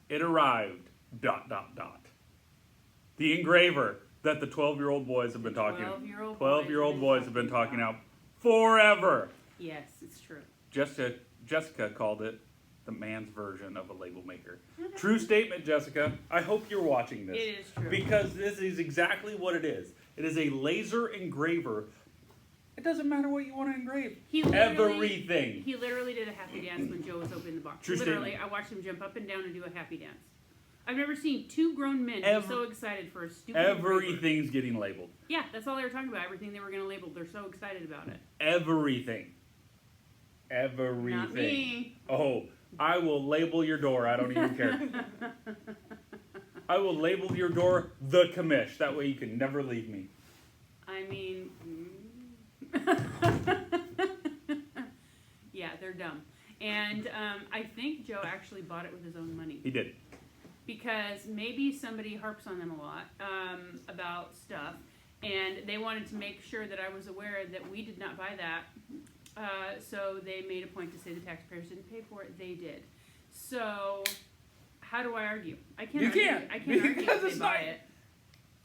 it arrived, ... The engraver that the 12-year-old boys have been talking about. 12-year-old boys have been talking about forever. Yes, it's true. Jessica called it the man's version of a label maker. True statement, Jessica. I hope you're watching this. It is true. Because this is exactly what it is. It is a laser engraver. It doesn't matter what you want to engrave. Everything. He literally did a happy dance when Joe was opening the box. True literally, statement. I watched him jump up and down and do a happy dance. I've never seen two grown men be so excited for a stupid Everything's getting labeled. Yeah, that's all they were talking about. Everything they were going to label. They're so excited about it. Everything. Not me. Oh, I will label your door. I don't even care. I will label your door the commish. That way you can never leave me. I mean, yeah, they're dumb. And I think Joe actually bought it with his own money. He did. Because maybe somebody harps on them a lot about stuff, and they wanted to make sure that I was aware that we did not buy that. So they made a point to say the taxpayers didn't pay for it. They did. So how do I argue? I can't. You argue. can't. I can't argue Because if it's they buy not- it.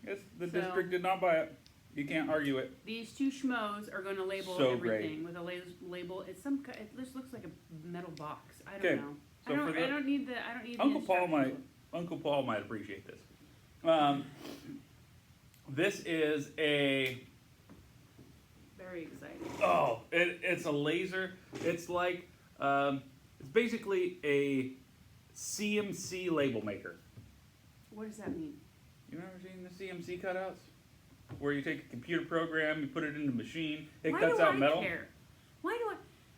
Yes, the district did not buy it. You can't argue it. These two schmoes are going to label So everything with a label. It's some. It just looks like a metal box. I don't Okay, know. so for the- I don't need the. I don't need Uncle the Paul instructions. Uncle Paul might appreciate this. This is a Very exciting. it's a laser. It's like it's basically a CMC label maker. What does that mean? You ever seen the CMC cutouts? Where you take a computer program, you put it in the machine, it Why cuts do out I metal. care? Why do I?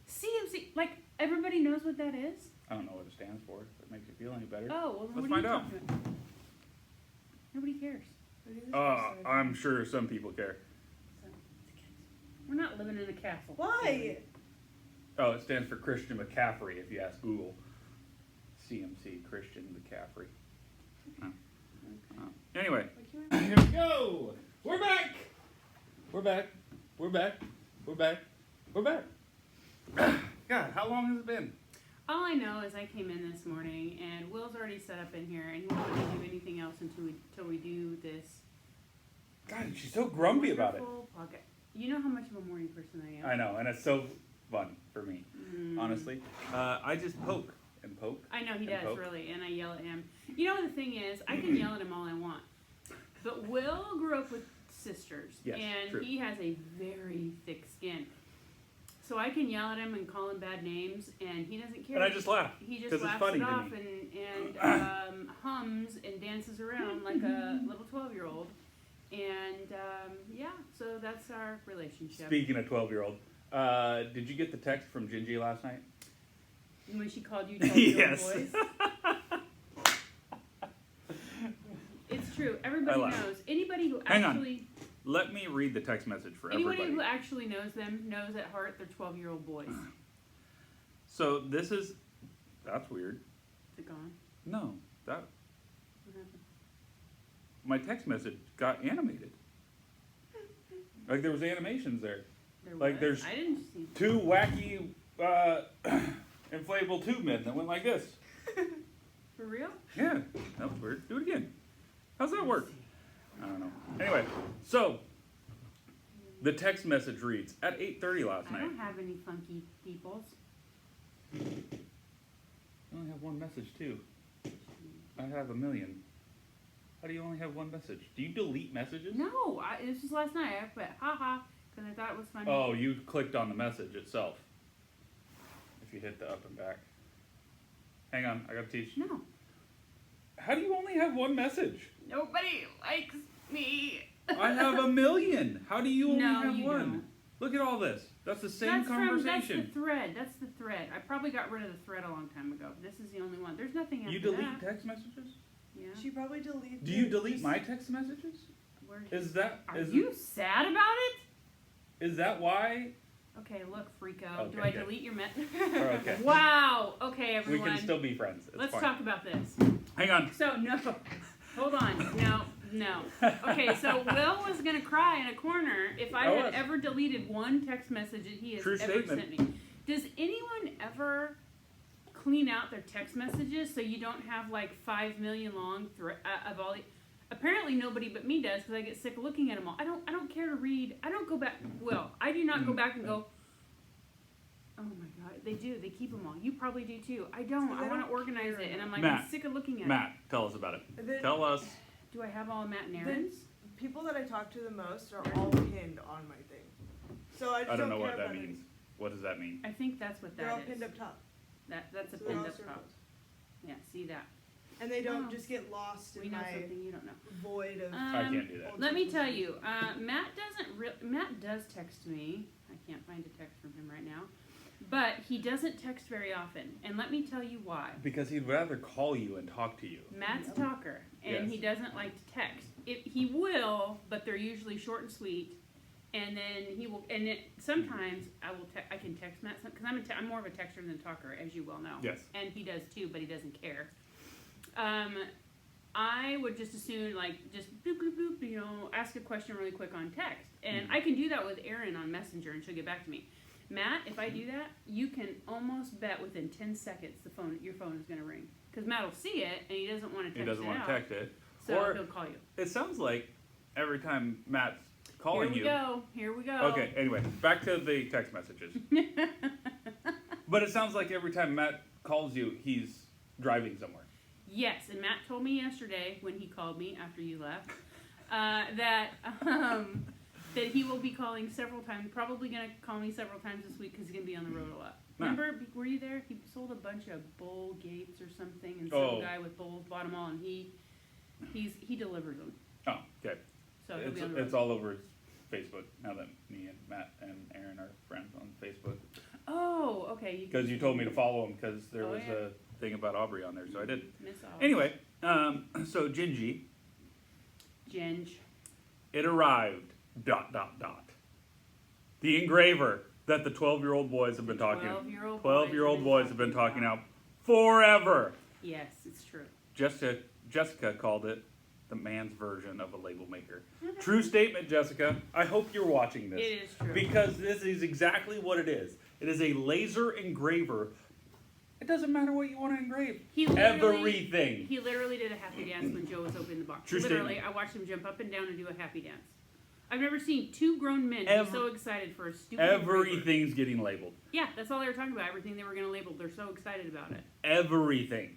CMC, like everybody knows what that is. I don't know what it stands for. If it makes you feel any better. Oh, well, then Let's what find are you out. talking about? Nobody cares. What is this? I'm sure some people care. We're not living in a castle. Why? Oh, it stands for Christian McCaffrey, if you ask Google. CMC, Christian McCaffrey. Anyway, here we go. We're back. We're back. We're back. We're back. We're back. God, how long has it been? All I know is I came in this morning and Will's already set up in here and he won't let me do anything else until we do this. God, she's so grumpy about it. wonderful podcast. You know how much of a morning person I am. I know, and it's so fun for me, honestly. I just poke and poke. I know he and does, poke. really, and I yell at him. You know, the thing is, I can yell at him all I want. But Will grew up with sisters, Yes, and true. he has a very thick skin. So I can yell at him and call him bad names, and he doesn't care. And I just laugh. He just 'cause laughs it's funny it to off me. and hums and dances around like a little 12-year-old. And, yeah, so that's our relationship. Speaking of 12-year-old, did you get the text from Gingy last night? When she called you 12-year-old Yes. boys. It's true. Everybody I laugh. knows. Anybody who Hang on. actually... Let me read the text message for Anybody everybody. who actually knows them knows at heart they're 12-year-old boys. So this is... That's weird. Is it gone? No, that... What happened? My text message got animated. Like there was animations there. There Like, was? there's I didn't see. Two wacky inflatable tube men that went like this. For real? Yeah, that was weird. Do it again. How's that work? I don't know. Anyway, so the text message reads at 8:30 last I night. don't have any funky peoples. I only have one message too. I have 1 million. How do you only have one message? Do you delete messages? No, this was last night. I put haha because I thought it was funny. Oh, you clicked on the message itself. If you hit the up and back. Hang on, I gotta teach. No. How do you only have one message? Nobody likes me. I have 1 million. How do you only No, have you one? don't. Look at all this. That's the same That's conversation. that's the thread. That's the thread. I probably got rid of the thread a long time ago. This is the only one. There's nothing after You delete that. text messages? Yeah. She probably deleted. Do you delete my text messages? Where Is that Are is you sad about it? is that why? Okay, look, freako. Okay, Do I good. delete your Okay. Wow. Okay, We everyone. can still be friends. It's Let's fine. talk about this. Hang on. So no, hold on. No. Okay, so Will was gonna cry in a corner if I I had was. ever deleted one text message that he has True ever statement. sent me. Does anyone ever clean out their text messages so you don't have like 5 million long of all the. Apparently nobody but me does because I get sick of looking at them all. I don't care to read. I don't go back. Well, I do not go back and go. Oh my God, they do. They keep them all. You probably do too. I don't. I want to organize it, and I'm like, I'm Matt, sick of looking at Matt, tell us about it. Tell us. Do I have all of Matt and Aaron's? People that I talk to the most are all pinned on my thing. So I just I don't know care what that about means. What does that mean? I think that's what They're all that is. pinned up top. That's a So they're pinned all up top. circles. Yeah, see that. And they don't Oh. just get lost We in know my something you don't know. void of. I can't do that. old Let me text tell messages. you, Matt does text me. I can't find a text from him right now, but he doesn't text very often. And let me tell you why. Because he'd rather call you and talk to you. Matt's a talker, and Yes. he doesn't like to text. He will, but they're usually short and sweet. And then he will, and sometimes I can text Matt because I'm more of a texter than a talker, as you well know. Yes. And he does too, but he doesn't care. I would just as soon just bloop bloop bloop, ask a question really quick on text, and I can do that with Erin on Messenger, and she'll get back to me. Matt, if I do that, you can almost bet within 10 seconds your phone is going to ring because Matt will see it and he doesn't want to text He doesn't it want out, to text it. so Or he'll call you. it sounds like every time Matt's calling you. Here we go. Okay, anyway, back to the text messages. But it sounds like every time Matt calls you, he's driving somewhere. Yes, and Matt told me yesterday when he called me after you left that he will be calling several times. Probably going to call me several times this week because he's going to be on the road a lot. Remember, were you there? He sold a bunch of bull gates or something, and some guy with bulls bought them all, and he delivers them. Oh, okay. So he'll be on the road. It's all over his Facebook now that me and Matt and Aaron are friends on Facebook. Oh, okay. Because you told me to follow him because there Oh, was yeah. a thing about Aubrey on there, so I did. Miss Olive. Anyway, so Gingy, Ginge. it arrived. ... The engraver that the 12-year-old boys have been talking. 12-year-old boys have been talking out forever. Yes, it's true. Jessica called it the man's version of a label maker. True statement, Jessica. I hope you're watching this. It is true. Because this is exactly what it is. It is a laser engraver. It doesn't matter what you want to engrave. Everything. He literally did a happy dance when Joe was opening the box. True literally, statement. I watched him jump up and down and do a happy dance. I've never seen two grown men be so excited for a stupid engraver. Everything's getting labeled. Yeah, that's all they were talking about. Everything they were going to label. They're so excited about it. Everything.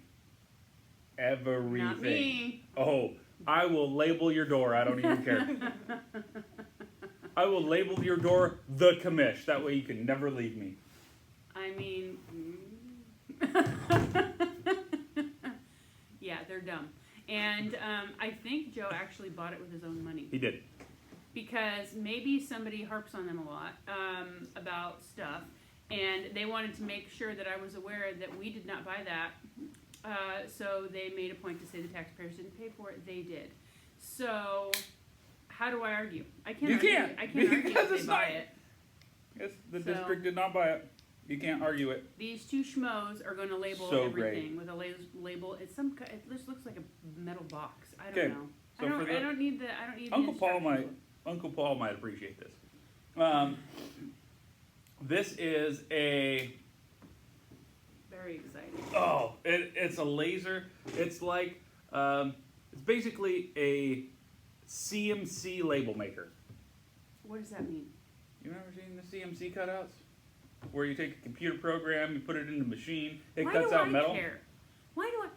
Not me. Oh, I will label your door. I don't even care. I will label your door the commish. That way you can never leave me. I mean, yeah, they're dumb. And I think Joe actually bought it with his own money. He did. Because maybe somebody harps on them a lot about stuff, and they wanted to make sure that I was aware that we did not buy that. So they made a point to say the taxpayers didn't pay for it. They did. So how do I argue? I can't. You argue. can't, I can't argue because if they it's buy not- it. Yes, the So- district did not buy it. You can't argue it. These two schmoes are going to label So everything with a label. It's some. It just looks like a metal box. I don't Okay, know. so I for the- don't need the. I don't need. Uncle the Paul instructions. Uncle Paul might appreciate this. This is a Very exciting. it's a laser. It's like it's basically a CMC label maker. What does that mean? You ever seen the CMC cutouts? Where you take a computer program, you put it in the machine, it Why cuts do out I metal. care? Why do I?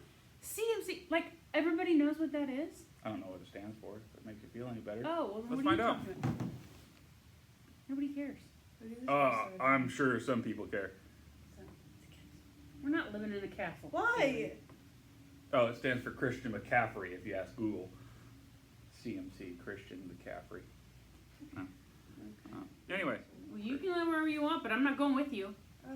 CMC, like everybody knows what that is. I don't know what it stands for. If it makes you feel any better. Oh, well, Let's what find are you out. talking about? Nobody cares. I think this is I'm sure some people care. We're not living in a castle. Why? Oh, it stands for Christian McCaffrey. If you ask Google, CMC Christian McCaffrey. No. Anyway, Well, you can live wherever you want, but I'm not going with you. Uh.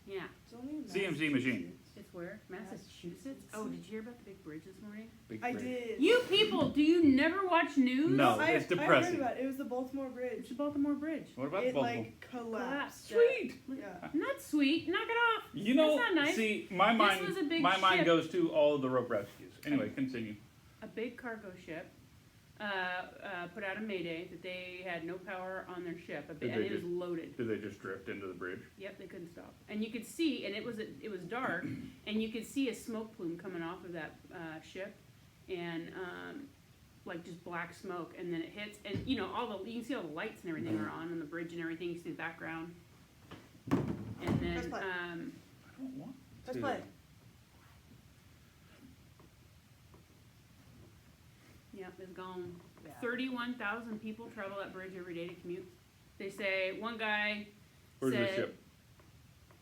Yeah. It's only in CMC machine. It's where? Massachusetts? Oh, did you hear about the big bridge this morning? Big I bridge. did. You people, do you never watch news? No. I, It's I depressing. heard about it. It was the Baltimore Bridge. It's the Baltimore Bridge. What about the It Baltimore? like collapsed. Sweet. Yeah. Not sweet. Knock it off. You know, That's not nice. see, my mind, was a big my mind ship. goes to all of the rope rescues. Anyway, continue. A big cargo ship put out a mayday that they had no power on their ship, Did and they it was just- loaded. Did they just drift into the bridge? Yep, they couldn't stop, and you could see, and it was dark, and you could see a smoke plume coming off of that ship, and like just black smoke, and then it hits, and you know you can see all the lights and everything are on the bridge and everything. You see the background, and then Let's play. I don't want Let's to. play. yep, it's gone. Yeah. 31,000 people travel that bridge every day to commute. They say one guy Where's said, the ship?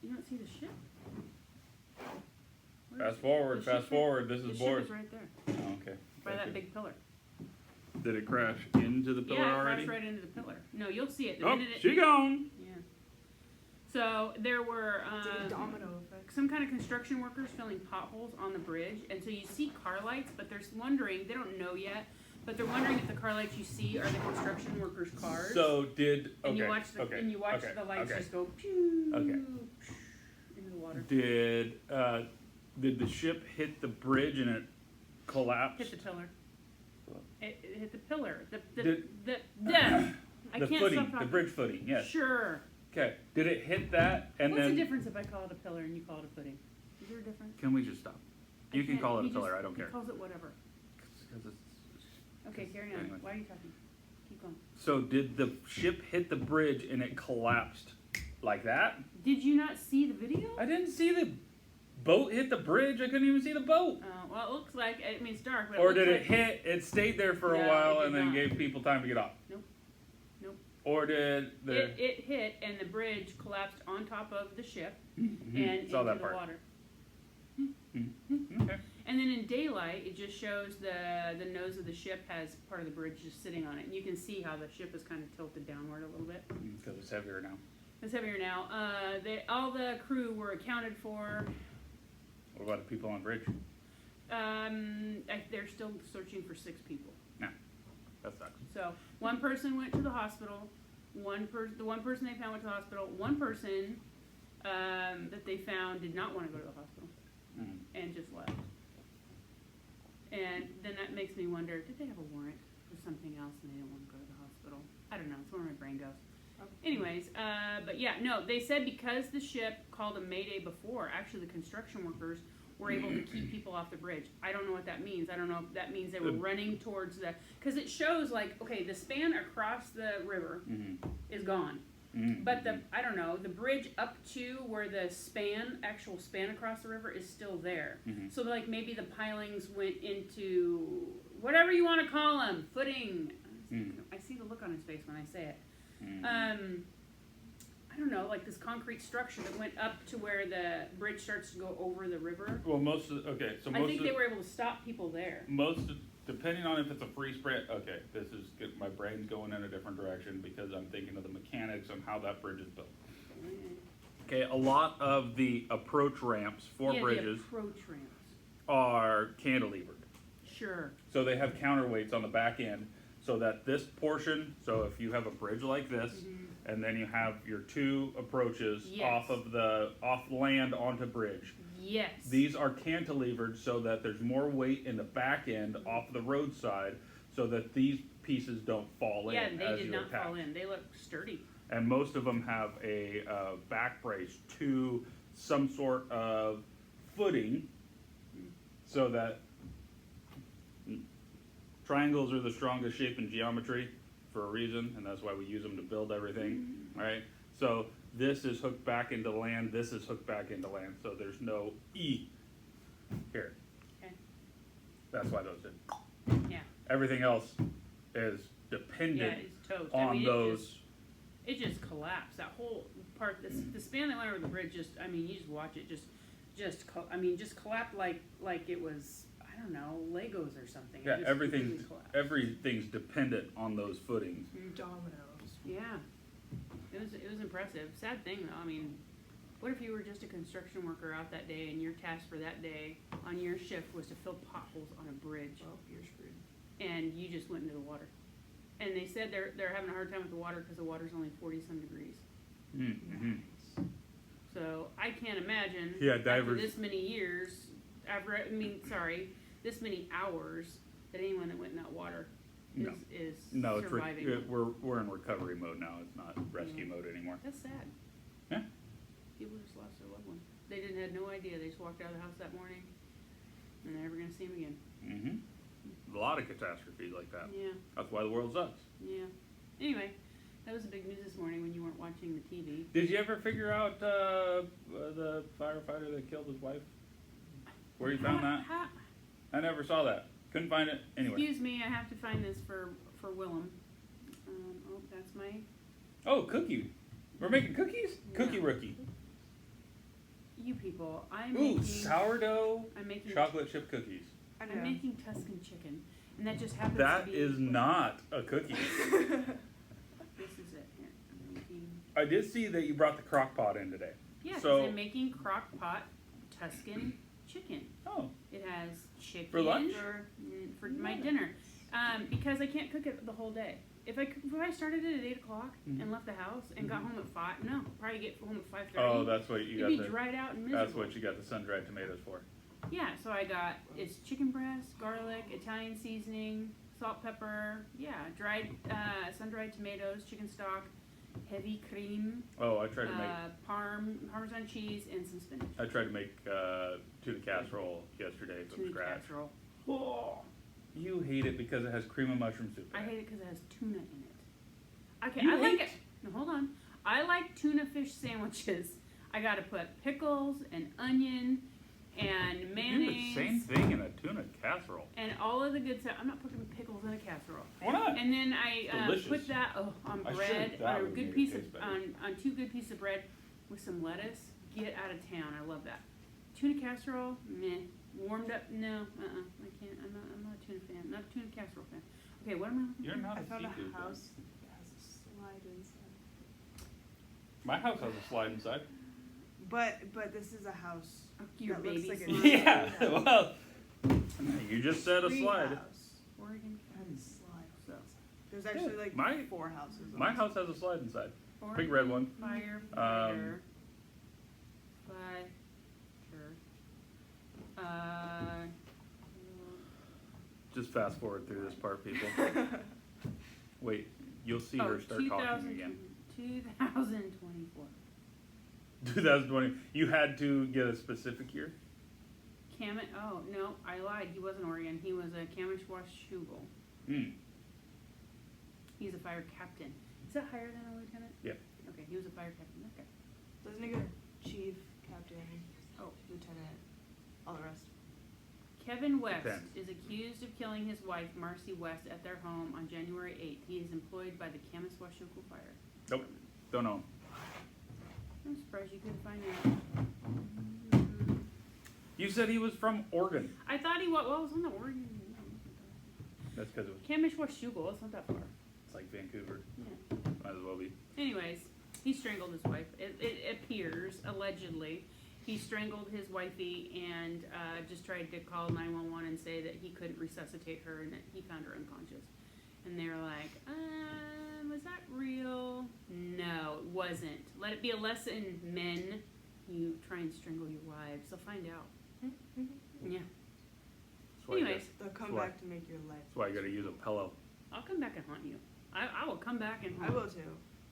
You don't see the ship? Fast forward, The fast ship- forward. This The is ship board. is right there, Oh, okay. by Thank that you. big pillar. Did it crash into the pillar Yeah, it already? crashed right into the pillar. No, you'll see it the Oh, minute it. she gone. Yeah. So there were It's a domino effect. some kind of construction workers filling potholes on the bridge, and so you see car lights, but they're wondering, they don't know yet, but they're wondering if the car lights you see are the construction workers' cars. So did okay. and you watch the okay, and you watch okay, the lights okay. just go pew Okay. into the water. Did the ship hit the bridge and it collapsed? Hit the pillar. It hit the pillar. I The can't footing, stop the talking. bridge footing. Yes. Sure. Okay. Did it hit that and What's then? the difference if I call it a pillar and you call it a footing? Is there a difference? Can we just stop? I You can can't- call it he a pillar. just- I don't care. He calls it whatever. 'Cause it's- Okay, carry on. Anyway. Why are you talking? Keep going. So did the ship hit the bridge and it collapsed like that? Did you not see the video? I didn't see the boat hit the bridge. I couldn't even see the boat. Well, it looks like, I mean, it's dark, but Or it did looks it like hit? It stayed there for No, a it while did and then not. gave people time to get off. Nope. Nope. Or did the? It hit and the bridge collapsed on top of the ship Mhm. and Saw into that the part. water. Okay. And then in daylight, it just shows the nose of the ship has part of the bridge just sitting on it. And you can see how the ship is kind of tilted downward a little bit. Because it's heavier now. It's heavier now. All the crew were accounted for. What about the people on the bridge? They're still searching for 6 people. That sucks. So one person went to the hospital. The one person they found went to the hospital. One person that they found did not want to go to the hospital Mm. and just left. And then that makes me wonder: did they have a warrant for something else and they didn't want to go to the hospital? I don't know. It's where my brain goes. Anyways, but yeah, no, they said because the ship called a mayday before, actually the construction workers were able to keep people off the bridge. I don't know what that means. I don't know if that means they were running towards because it shows like, okay, the span across the river Mm-hmm. is gone. Mm-hmm. But I don't know, the bridge up to where the actual span across the river is still there. Mhm. So like maybe the pilings went into, whatever you want to call them, footing. I see the look on his face when I say it. I don't know, like this concrete structure that went up to where the bridge starts to go over the river. Well, most of I think they were able to stop people there. depending on if it's a free sprint. Okay, this is good. My brain's going in a different direction because I'm thinking of the mechanics on how that bridge is built. Okay, a lot of the approach ramps for Yeah, bridges the approach ramps. are cantilevered. Sure. So they have counterweights on the back end so that this portion, so if you have a bridge like this, and then you have your 2 approaches Yes. off land onto bridge. Yes. These are cantilevered so that there's more weight in the back end off the roadside so that these pieces don't fall Yeah, in they as did you not attach. fall in. They look sturdy. And most of them have a back brace to some sort of footing so that triangles are the strongest shape in geometry for a reason, and that's why we use them to build everything, right? So this is hooked back into land, this is hooked back into land, so there's no E here. Okay. That's why those did. Yeah. Everything else is Yeah, dependent it's toast. on I mean, those. It just collapsed. That whole part, the span that went over the bridge, you just watch it, just collapsed like it was, I don't know, Legos or something. It Yeah, just completely collapsed. everything's dependent on those footings. Dominoes. Yeah, it was impressive. Sad thing though. I mean, what if you were just a construction worker out that day and your task for that day on your shift was to fill potholes on a bridge, Well, you're screwed. and you just went into the water? And they said they're having a hard time with the water because the water's only 40-some degrees. Mm-hmm. So I can't imagine Yeah, after divers. this many years, this many hours, that anyone that went in that water No. is No, it's surviving. we're in recovery mode now. It's not rescue mode anymore. That's sad. Yeah. People just lost their loved one. They had no idea. They just walked out of the house that morning, and they're never gonna see him again. Mm-hmm. A lot of catastrophes like that. Yeah, That's why the world sucks. yeah. Anyway, that was the big news this morning when you weren't watching the TV. Did you ever figure out the firefighter that killed his wife? Where you found that? I never saw that. Couldn't find it anywhere. Excuse me, I have to find this for Willem. Oh, that's my. Oh, cookie. We're making cookies? Cookie No. rookie. You people, I'm Ooh, making. sourdough I'm making. chocolate chip cookies. I know. I'm making Tuscan chicken, and that just happens That to be. is not a cookie. This is it. Here, I'm making. I did see that you brought the crock pot in today. Yeah, because So- I'm making crock pot Tuscan chicken. Oh, It has chicken For lunch? for my dinner, because I can't cook it the whole day. If I started it at 8 o'clock Mhm. and left the house and got home at 5, no, probably get home at 5:30. oh, that's what you It'd got be dried out and the. miserable. That's what you got the sun-dried tomatoes for. Yeah, so I got it's chicken breast, garlic, Italian seasoning, salt, pepper. Yeah, dried sun-dried tomatoes, chicken stock, heavy cream, Oh, I tried to make Parmesan cheese, and some spinach. tuna casserole yesterday from Tuna scratch. casserole. Oh, you hate it because it has cream of mushroom soup. In I it. hate it because it has tuna in it. Okay, You I like hate- it. No, hold on. I like tuna fish sandwiches. I gotta put pickles and onion and You do the mayonnaise same thing in a tuna casserole. and all of the good stuff. I'm not putting pickles in a casserole. Why not? And then I Delicious. put that on I bread, should've thought on a it would good make piece it of taste better. on 2 good pieces of bread with some lettuce. Get out of town. I love that. Tuna casserole, meh. Warmed up, no. I can't. I'm not a tuna fan. I'm not a tuna casserole fan. Okay, what am I looking You're for? not I a found a seafood fan. house that has a slide inside. My house has a slide inside. But this is a house. Your that baby looks like slide. Yeah, well, you just said a Tree slide. house. Oregon. Has a slide. So, There's actually like my- 4 houses. on My this. house has a slide inside. Oregon red one. Firefighter. Fighter. Just fast forward through this part, people. Wait, you'll see her start talking again. 2024. 2020. You had to get a specific year? Oh, no, I lied. He wasn't Oregon. He was a Kamishwashugal. Hmm. He's a fire captain. Is that higher than a lieutenant? Yeah. Okay, he was a fire captain. Okay. Doesn't it go chief, captain, Oh. lieutenant, all the rest? Kevin West Depends. is accused of killing his wife, Marcy West, at their home on January 8th. He is employed by the Kamishwashugal Fire. Nope. Don't know. I'm surprised you couldn't find that. You said he was from Oregon. I thought he was. Well, it was on the Oregon. That's because it was. Kamishwashugal. It's not that far. It's like Vancouver. Yeah. Might as well be. Anyways, he strangled his wife. It appears, allegedly, he strangled his wifey and just tried to call 911 and say that he couldn't resuscitate her and that he found her unconscious. And they're like, was that real? No, it wasn't. Let it be a lesson, men. You try and strangle your wives. They'll find out. Yeah. That's why you Anyways, They'll come Why? back to make your life. That's why you gotta use a pillow. I'll come back and haunt you. I will come back and haunt I will too.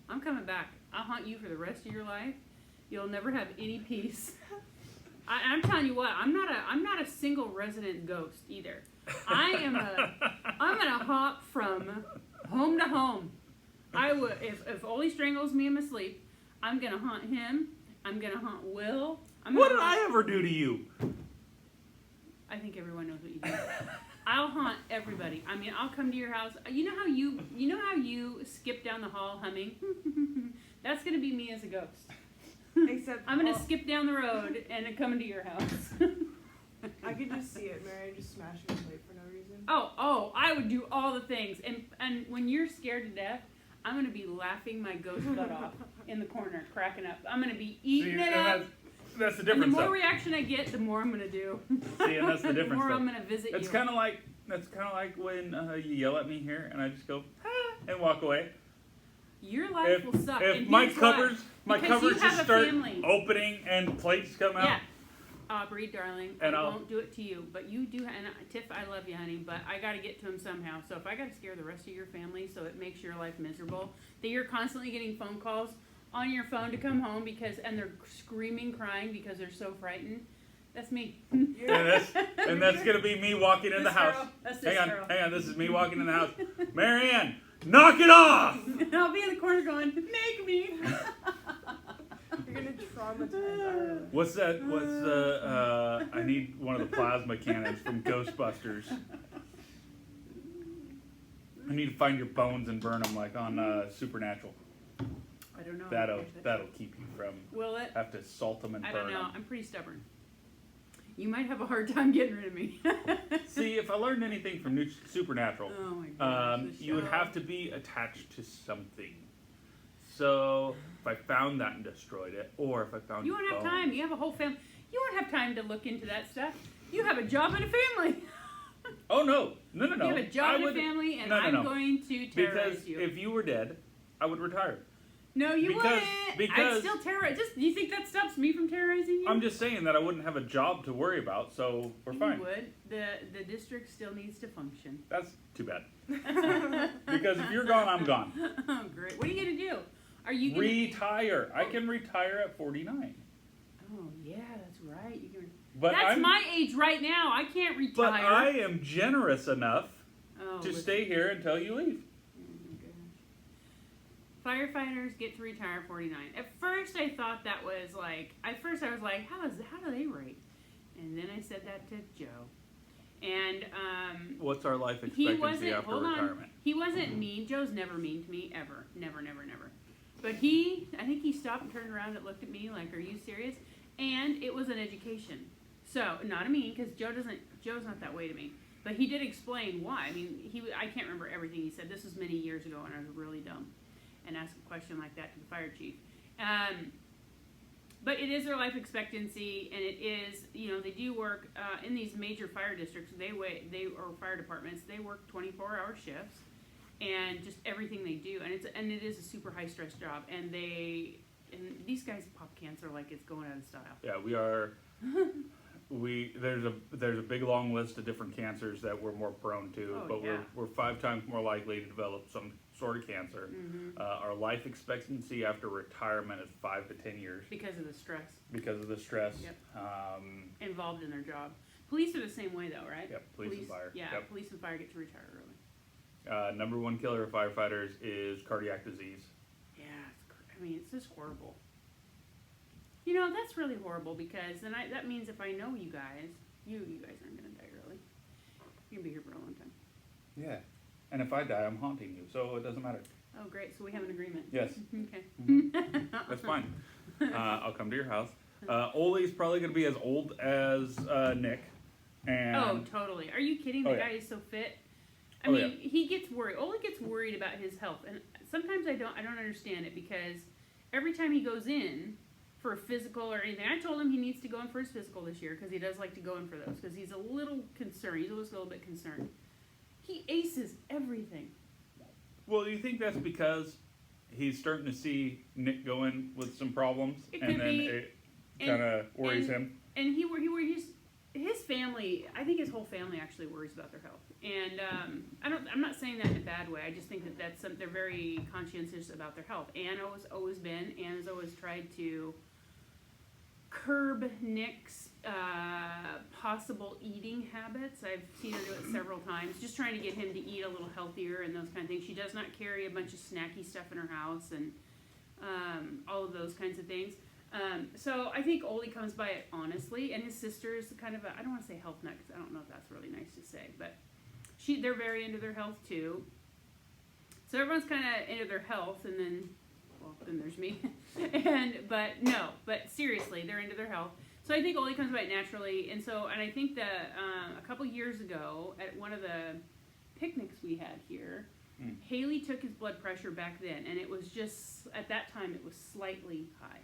I'm coming back. I'll haunt you for the rest of your life. You'll never have any peace. I'm telling you what. I'm not a single resident ghost either. I'm gonna hop from home to home. I would if Oli strangles me in my sleep. I'm gonna haunt him. I'm gonna haunt Will. What did I ever do to you? I think everyone knows what you do. I'll haunt everybody. I mean, I'll come to your house. You know how you skip down the hall humming? That's gonna be me as a ghost. Except I'm gonna skip down the road and then come into your house. I could just see it, Mary, just smashing a plate for no reason. Oh, I would do all the things. And when you're scared to death, I'm gonna be laughing my ghost butt off in the corner, cracking up. I'm gonna be eating it up. That's the And the difference. more though. reaction I get, the more I'm gonna do. See, and that's the difference. The more though. I'm gonna visit It's you. kind of like when you yell at me here, and I just go ah, and walk away. Your life will suck. If and my here's why. cupboards Because you just have a start family. opening and plates come out, Yeah. Aubrey, darling, And I I'll- won't do it to you, but you do. And Tiff, I love you, honey, but I got to get to him somehow. So if I got to scare the rest of your family, so it makes your life miserable, that you're constantly getting phone calls on your phone to come home and they're screaming, crying because they're so frightened. That's me. And that's gonna be me walking in the This house. girl. That's this Hang girl. on, this is me walking in the house. Marianne, knock it off! I'll be in the corner going, make me. You're gonna traumatize Ireland. What's that? What's the? I need one of the plasma cannons from Ghostbusters. I need to find your bones and burn them like on Supernatural. I don't know. That'll keep you from Will it? have to salt them and I burn don't know. them. I'm pretty stubborn. You might have a hard time getting rid of me. See, if I learned anything from Supernatural, Oh my gosh. the you would show. have to be attached to something. So if I found that and destroyed it, or if I found You won't have bones- time. You have a whole family. You won't have time to look into that stuff. You have a job and a family. Oh no. You have a job I and a would- family, and no, I'm no. going to terrorize Because you. if you were dead, I would retire. No, you Because- wouldn't. I'd because- still terrorize. Do you think that stops me from terrorizing you? I'm just saying that I wouldn't have a job to worry about, so we're fine. You would. The district still needs to function. That's too bad. Because if you're gone, I'm gone. Oh, great. What are you gonna do? Are you gonna Retire. I can retire at 49. Oh yeah, that's right. You can. But That's I'm my age right now. I can't retire. but I am generous enough oh, to listen. stay here until you leave. Oh my gosh. Firefighters get to retire at 49. At first, I thought that was like. At first, I was like, how do they rate? And then I said that to Joe, and What's our life he expectancy wasn't. after Hold retirement? on. He wasn't mean. Joe's never mean to me ever. Never, never, never. But I think he stopped and turned around and looked at me like, "Are you serious?" And it was an education. So not a mean, because Joe's not that way to me. But he did explain why. I mean, I can't remember everything he said. This was many years ago, and I was really dumb and asked a question like that to the fire chief. But it is their life expectancy, and it is, they do work in these major fire districts. Or fire departments. They work 24-hour shifts, and just everything they do, and it is a super high stress job. And these guys pop cancer like it's going out of style. Yeah, we are. There's a big long list of different cancers that we're more prone to, Oh, but yeah. we're 5 times more likely to develop some sort of cancer. Mm-hmm. Our life expectancy after retirement is 5 to 10 years Because of the stress because of the stress. Yep. Um, involved in their job. Police are the same way though, right? Yep, police and fire. Yeah, Yep. police and fire get to retire early. Number one killer of firefighters is cardiac disease. Yeah, it's just horrible. That's really horrible because then that means if I know you guys, you guys aren't gonna die early. You're gonna be here for a long time. Yeah. And if I die, I'm haunting you, so it doesn't matter. Oh, great. So we have an agreement. Yes. Okay. That's fine. I'll come to your house. Ole's probably going to be as old as Nick. And Oh, totally. Are you kidding? The Oh, yeah. guy is so fit. I Oh, mean, yeah. he gets worried. Ole gets worried about his health, and sometimes I don't understand it because every time he goes in for a physical or anything, I told him he needs to go in for his physical this year because he does like to go in for those because he's a little concerned. He's always a little bit concerned. He aces everything. Well, do you think that's because he's starting to see Nick going with some problems, It and could then be. it kind of worries him? And he worries. His family, I think his whole family actually worries about their health. And I'm not saying that in a bad way. I just think that they're very conscientious about their health. Anne has always been. Anne has always tried to curb Nick's possible eating habits. I've seen her do it several times, just trying to get him to eat a little healthier and those kind of things. She does not carry a bunch of snacky stuff in her house and all of those kinds of things. So I think Ole comes by it honestly, and his sister is kind of I don't want to say health nut because I don't know if that's really nice to say, but they're very into their health too. So everyone's kind of into their health, and then there's me. But seriously, they're into their health. So I think Ole comes by it naturally, and I think that a couple years ago at one of the picnics we had here, Haley took his blood pressure back then, and it was just at that time it was slightly high.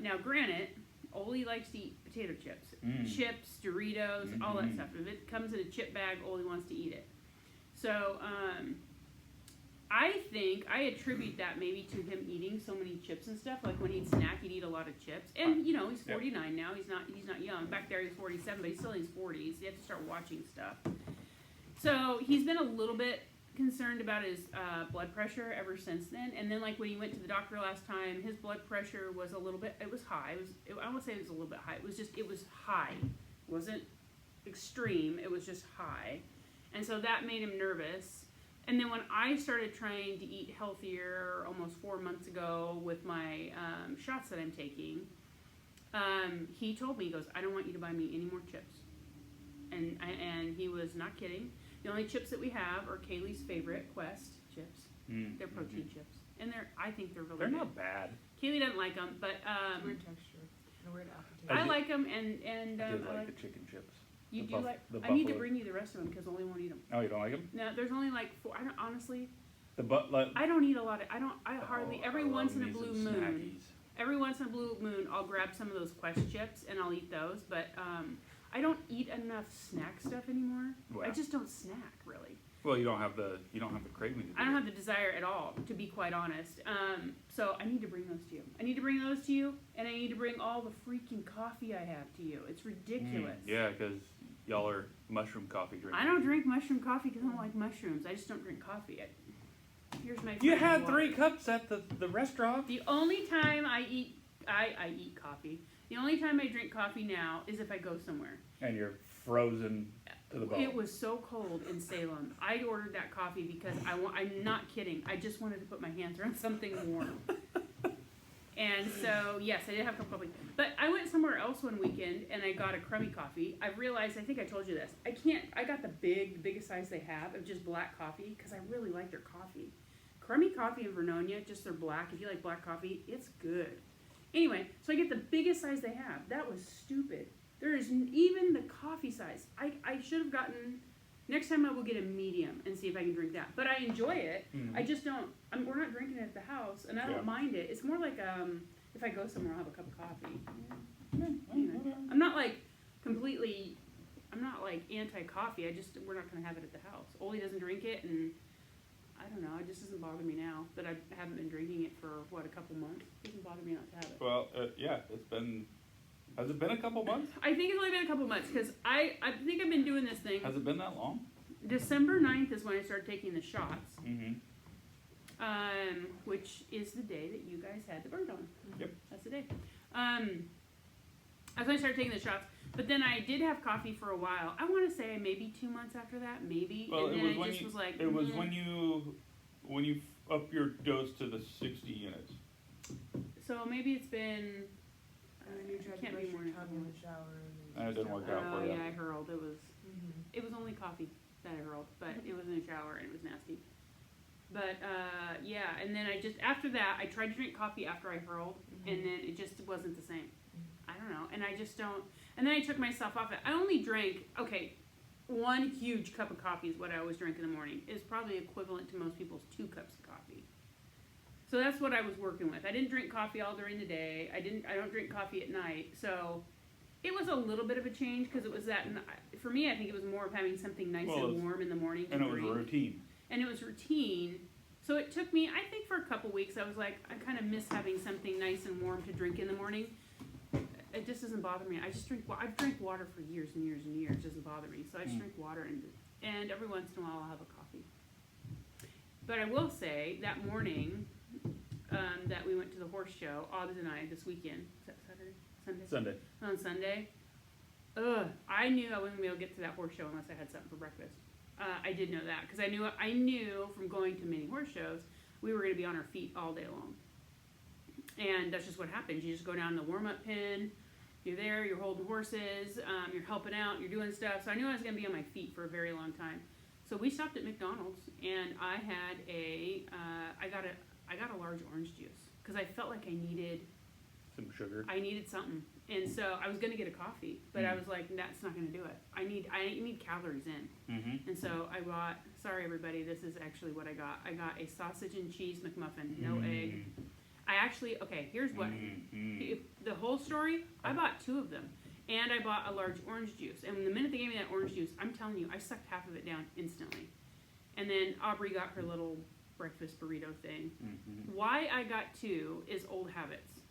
Now, granted, Ole likes to eat potato chips, chips, Doritos, all that stuff. If it comes in a chip bag, Ole wants to eat it. So I think I attribute that maybe to him eating so many chips and stuff. Like when he'd snack, he'd eat a lot of chips. And you know, he's 49 now. He's not young. Back there, he's 47, but he's still in his 40s. You have to start watching stuff. So he's been a little bit concerned about his blood pressure ever since then. And then, like when he went to the doctor last time, his blood pressure was a little bit. It was high. I won't say it was a little bit high. It was high. It wasn't extreme. It was just high, and so that made him nervous. And then when I started trying to eat healthier almost 4 months ago with my shots that I'm taking, he told me, he goes, I don't want you to buy me any more chips. And he was not kidding. The only chips that we have are Kaylee's favorite, Quest chips. They're protein chips. And I think they're really They're good. not bad. Kaylee doesn't like them, but Weird texture. And a weird aftertaste. I did- like them, and I did I like like the chicken chips. you the do buff- like. the I need to buffalo. bring you the rest of them because Oli won't eat them. Oh, you don't like them? No, there's only like 4. I don't honestly. Like, I don't eat a lot of. I hardly. Every once in a blue moon. Snackies. Every once in a blue moon, I'll grab some of those Quest chips and I'll eat those. But I don't eat enough snack stuff anymore. Well. I just don't snack really. Well, you don't have the craving. To do I don't it. have the desire at all, to be quite honest. So I need to bring those to you. I need to bring those to you, and I need to bring all the freaking coffee I have to you. It's ridiculous. Yeah, because y'all are mushroom coffee drinkers. I don't drink mushroom coffee because I don't like mushrooms. I just don't drink coffee. Here's my. You freaking had water. 3 cups at the restaurant. The only time I eat coffee. The only time I drink coffee now is if I go somewhere. And you're frozen to the bone. It was so cold in Salem. I ordered that coffee because I'm not kidding. I just wanted to put my hands around something warm. And so, yes, I did have a cup of coffee. But I went somewhere else one weekend and I got a crummy coffee. I realized, I think I told you this, I got the biggest size they have of just black coffee because I really like their coffee. Crummy coffee in Vernonia, just their black. If you like black coffee, it's good. Anyway, so I get the biggest size they have. That was stupid. There is even the coffee size. I should have gotten, next time I will get a medium and see if I can drink that. But I enjoy it. I just don't, we're not drinking it at the house, and I don't Yeah. mind it. It's more like if I go somewhere, I'll have a cup of coffee. Anyway, I'm not like completely, I'm not like anti-coffee. We're not going to have it at the house. Oli doesn't drink it, and I don't know. It just doesn't bother me now that I haven't been drinking it for, a couple months. It doesn't bother me not to have it. Well, yeah, has it been a couple months? I think it's only been a couple months because I think I've been doing this thing. Has it been that long? December 9th is when I started taking the shots, Mm-hmm. which is the day that you guys had the bird on. Yep. That's the day. That's when I started taking the shots. But then I did have coffee for a while. I want to say maybe 2 months after that, maybe. Well, and it then was when just you. was like, It was "Mm." when you up your dose to the 60 units. So maybe it's been. And then you tried to can't brush be more your than a tongue couple in months. the shower. And then That didn't work out Oh for you. yeah, I hurled. Mm-hmm. It was only coffee that I hurled, but it was in the shower and it was nasty. But yeah, and then I just after that I tried to drink coffee after I hurled, and then it just wasn't the same. I don't know, and I just don't. And then I took myself off it. I only drank 1 huge cup of coffee is what I always drink in the morning. Is probably equivalent to most people's 2 cups of coffee. So that's what I was working with. I didn't drink coffee all during the day. I don't drink coffee at night. So it was a little bit of a change because it was that. For me, I think it was more of having something nice Well, and warm in the morning to And it was drink. a routine. And it was routine. So it took me, I think for a couple weeks, I was like, I kind of miss having something nice and warm to drink in the morning. It just doesn't bother me. I just drink, I've drank water for years and years and years. It doesn't bother me. So I just drink water and every once in a while I'll have a coffee. But I will say, that morning that we went to the horse show, Obbs and I, this weekend, is that Saturday? Sunday? On Sunday. I knew I wasn't going to be able to get to that horse show unless I had something for breakfast. I did know that because I knew from going to many horse shows we were going to be on our feet all day long, and that's just what happens. You just go down the warm-up pen, you're there, you're holding horses, you're helping out, you're doing stuff. So I knew I was going to be on my feet for a very long time. So we stopped at McDonald's, and I had I got a large orange juice because I felt like I needed something. And so I was going to get a coffee, but I was like, that's not going to do it. I need calories in. Mm-hmm. And so I bought, sorry everybody, this is actually what I got. I got a sausage and cheese McMuffin, no egg. I actually, here's what, the whole story, I bought 2 of them. And I bought a large orange juice. And the minute they gave me that orange juice, I'm telling you, I sucked half of it down instantly. And then Aubrey got her little breakfast burrito thing. Mhm. Why I got two is old habits.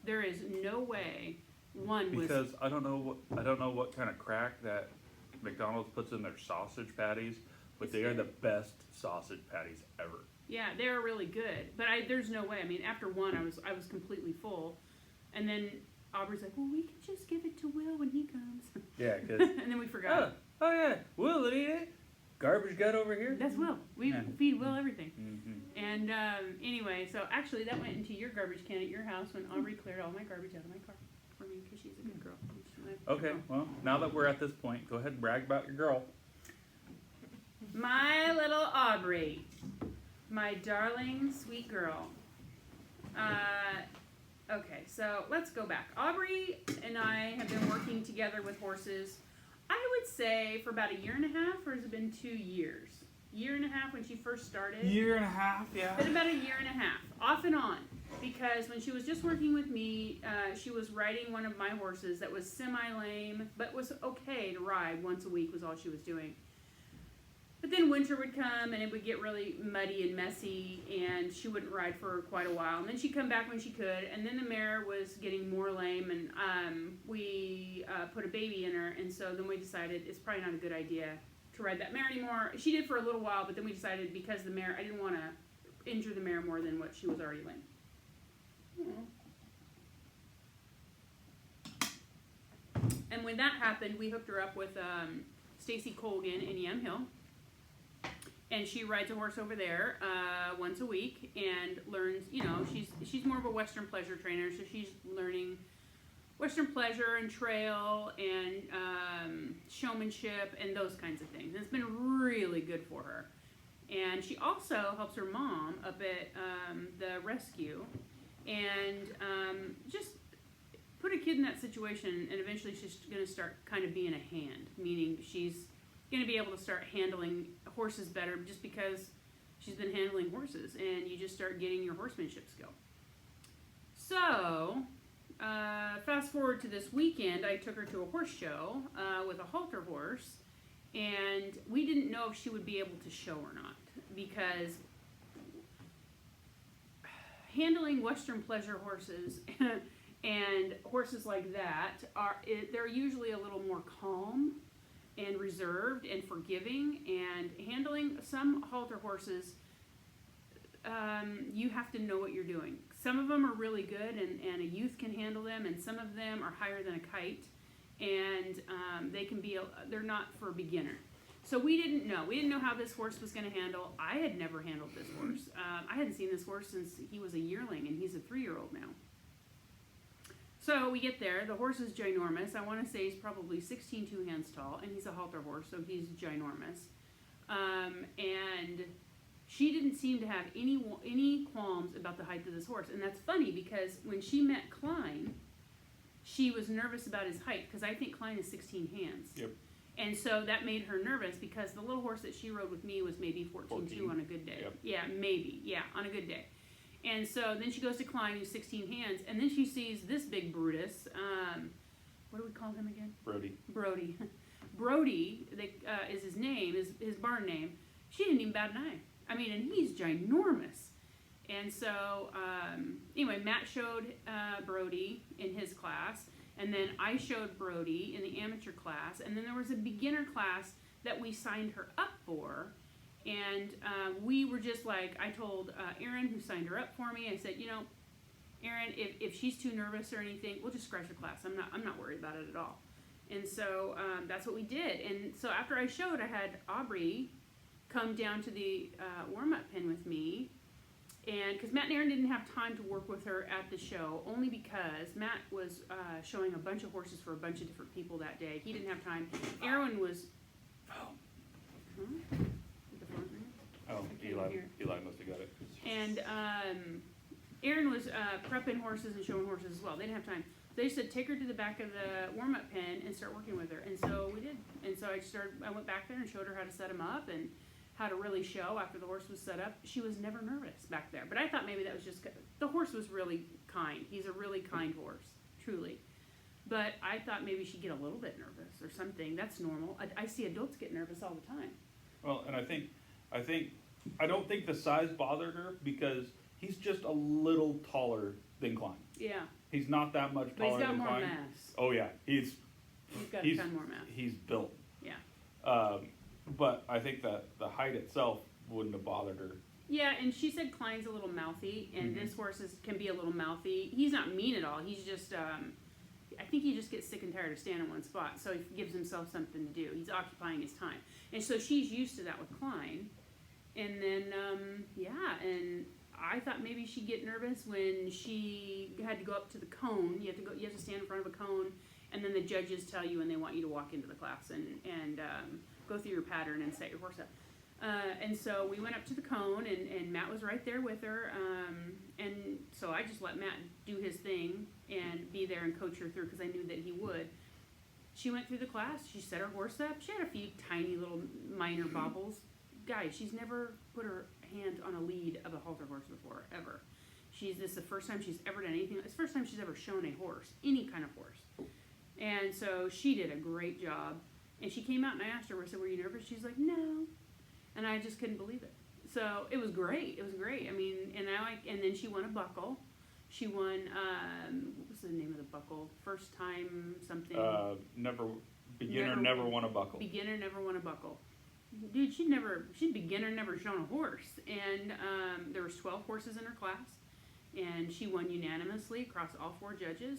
There is no way one was. Because I don't know what kind of crack that McDonald's puts in their sausage patties, but they are the best sausage patties ever. Yeah, they are really good, but there's no way. I mean, after one, I was completely full, and then Aubrey's like, "Well, we can just give it to Will when he comes," Yeah, because and then we forgot. oh yeah, Will eat it. Garbage gut over here. That's Will. We Yeah. feed Will everything. Mm-hmm. And anyway, so actually that went into your garbage can at your house when Aubrey cleared all my garbage out of my car for me because she's a good girl. She's my Okay, girl. well, now that we're at this point, go ahead and brag about your girl. My little Aubrey, my darling sweet girl. Okay, so let's go back. Aubrey and I have been working together with horses, I would say for about a year and a half, or has it been 2 years? Year and a half when she first started? Year and a half, yeah. Been about a year and a half, off and on. Because when she was just working with me, she was riding one of my horses that was semi-lame, but was okay to ride once a week was all she was doing. But then winter would come and it would get really muddy and messy and she wouldn't ride for quite a while. And then she'd come back when she could, and then the mare was getting more lame and we put a baby in her, and so then we decided it's probably not a good idea to ride that mare anymore. She did for a little while, but then we decided because the mare, I didn't want to injure the mare more than what she was already lame. And when that happened, we hooked her up with Stacy Colgan in Yamhill. And she rides a horse over there once a week and learns, you know, she's more of a Western pleasure trainer, so she's learning Western pleasure and trail and showmanship and those kinds of things. And it's been really good for her. And she also helps her mom up at the rescue and just put a kid in that situation, and eventually she's going to start kind of being a hand, meaning she's going to be able to start handling horses better just because she's been handling horses, and you just start getting your horsemanship skill. So, fast forward to this weekend, I took her to a horse show with a halter horse, and we didn't know if she would be able to show or not, because handling Western pleasure horses and horses like that they're usually a little more calm and reserved and forgiving, and handling some halter horses, you have to know what you're doing. Some of them are really good and a youth can handle them, and some of them are higher than a kite, and they can be, they're not for a beginner. So we didn't know how this horse was going to handle. I had never handled this horse. I hadn't seen this horse since he was a yearling, and he's a 3-year-old now. So we get there, the horse is ginormous. I want to say he's probably 16 2 hands tall, and he's a halter horse, so he's ginormous. And she didn't seem to have any qualms about the height of this horse. And that's funny because when she met Klein, she was nervous about his height, because I think Klein is 16 hands. Yep. And so that made her nervous because the little horse that she rode with me was maybe 14-2 on a good day. Yep. Yeah, maybe. Yeah, on a good day. And so then she goes to Klein, who's 16 hands, and then she sees this big Brutus. What do we call him again? Brody. Brody. Brody is his name, his barn name. She didn't even bat an eye. I mean, and he's ginormous. And so, anyway, Matt showed Brody in his class, and then I showed Brody in the amateur class, and then there was a beginner class that we signed her up for. And we were just like, I told Erin, who signed her up for me, I said, you know, Erin, if she's too nervous or anything, we'll just scratch the class. I'm not worried about it at all. And so that's what we did. And so after I showed, I had Aubrey come down to the warm-up pen with me, and because Matt and Erin didn't have time to work with her at the show, only because Matt was showing a bunch of horses for a bunch of different people that day. He didn't have time. Erin was. Oh, Eli must have got it. And Erin was prepping horses and showing horses as well. They didn't have time. They said take her to the back of the warm-up pen and start working with her. And so we did. And so I went back there and showed her how to set him up and how to really show after the horse was set up. She was never nervous back there. But I thought maybe that was just, the horse was really kind. He's a really kind horse, truly. But I thought maybe she'd get a little bit nervous or something. That's normal. I see adults get nervous all the time. Well, and I think I don't think the size bothered her because he's just a little taller than Klein. Yeah, He's not that much but he's taller got than more Klein. mass. Oh yeah, He's got a ton more mass. he's built. Yeah. But I think that the height itself wouldn't have bothered her. Yeah, and she said Klein's a little mouthy, and Mhm. this horse can be a little mouthy. He's not mean at all. He's just, I think he just gets sick and tired of standing in one spot, so he gives himself something to do. He's occupying his time. And so she's used to that with Klein. And then, and I thought maybe she'd get nervous when she had to go up to the cone. You have to stand in front of a cone, and then the judges tell you and they want you to walk into the class and go through your pattern and set your horse up. And so we went up to the cone, and Matt was right there with her. And so I just let Matt do his thing and be there and coach her through because I knew that he would. She went through the class. She set her horse up. She had a few tiny little minor bobbles. Guys, she's never put her hand on a lead of a halter horse before, ever. This is the first time she's ever done anything. It's the first time she's ever shown a horse, any kind of horse. And so she did a great job. And she came out and I asked her, I said, were you nervous? She's like, no. And I just couldn't believe it. So it was great. It was great. I mean, and then she won a buckle. She won, what was the name of the buckle? First time something. Never won a buckle. Beginner never won a buckle. Dude, beginner never shown a horse. And there was 12 horses in her class. And she won unanimously across all 4 judges.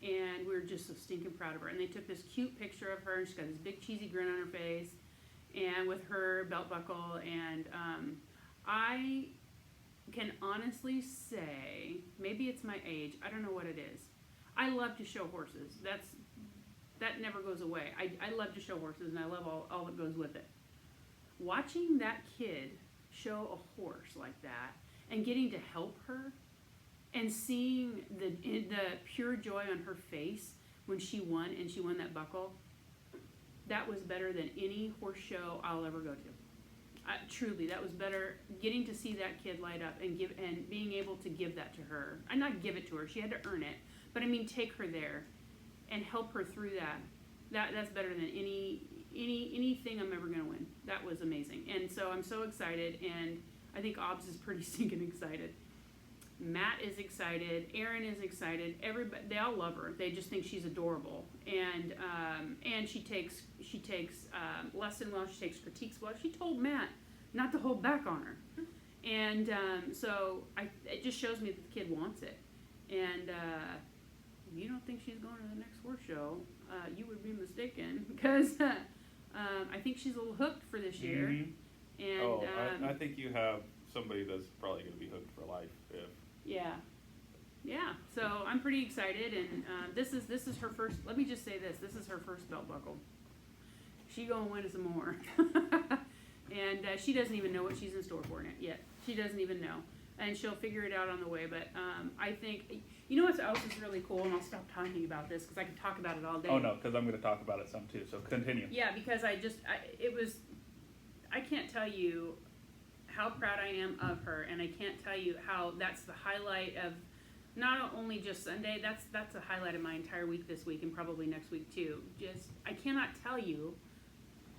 And we were just so stinking proud of her. And they took this cute picture of her. And she's got this big cheesy grin on her face. And with her belt buckle. And I can honestly say, maybe it's my age. I don't know what it is. I love to show horses. That never goes away. I love to show horses, and I love all that goes with it. Watching that kid show a horse like that and getting to help her and seeing the pure joy on her face when she won and she won that buckle, that was better than any horse show I'll ever go to. Truly, that was better. Getting to see that kid light up and being able to give that to her. And not give it to her, she had to earn it. But I mean, take her there and help her through that. That's better than anything I'm ever gonna win. That was amazing. And so I'm so excited, and I think Obbs is pretty stinking excited. Matt is excited. Aaron is excited. Everybody, they all love her. They just think she's adorable. And she takes lesson well. She takes critiques well. She told Matt not to hold back on her. And so it just shows me that the kid wants it. And if you don't think she's going to the next horse show, you would be mistaken, because I think she's a little hooked for this year. Mm-hmm. And I think you have somebody that's probably going to be hooked for life. Yeah. So I'm pretty excited, and this is her first. Let me just say this: this is her first belt buckle. She gonna win some more, and she doesn't even know what she's in store for yet. She doesn't even know, and she'll figure it out on the way. But I think what else is really cool, and I'll stop talking about this because I can talk about it all day. Oh no, because I'm going to talk about it some too. So continue. Yeah, because I can't tell you how proud I am of her, and I can't tell you how that's the highlight of not only just Sunday, that's a highlight of my entire week this week and probably next week too. I cannot tell you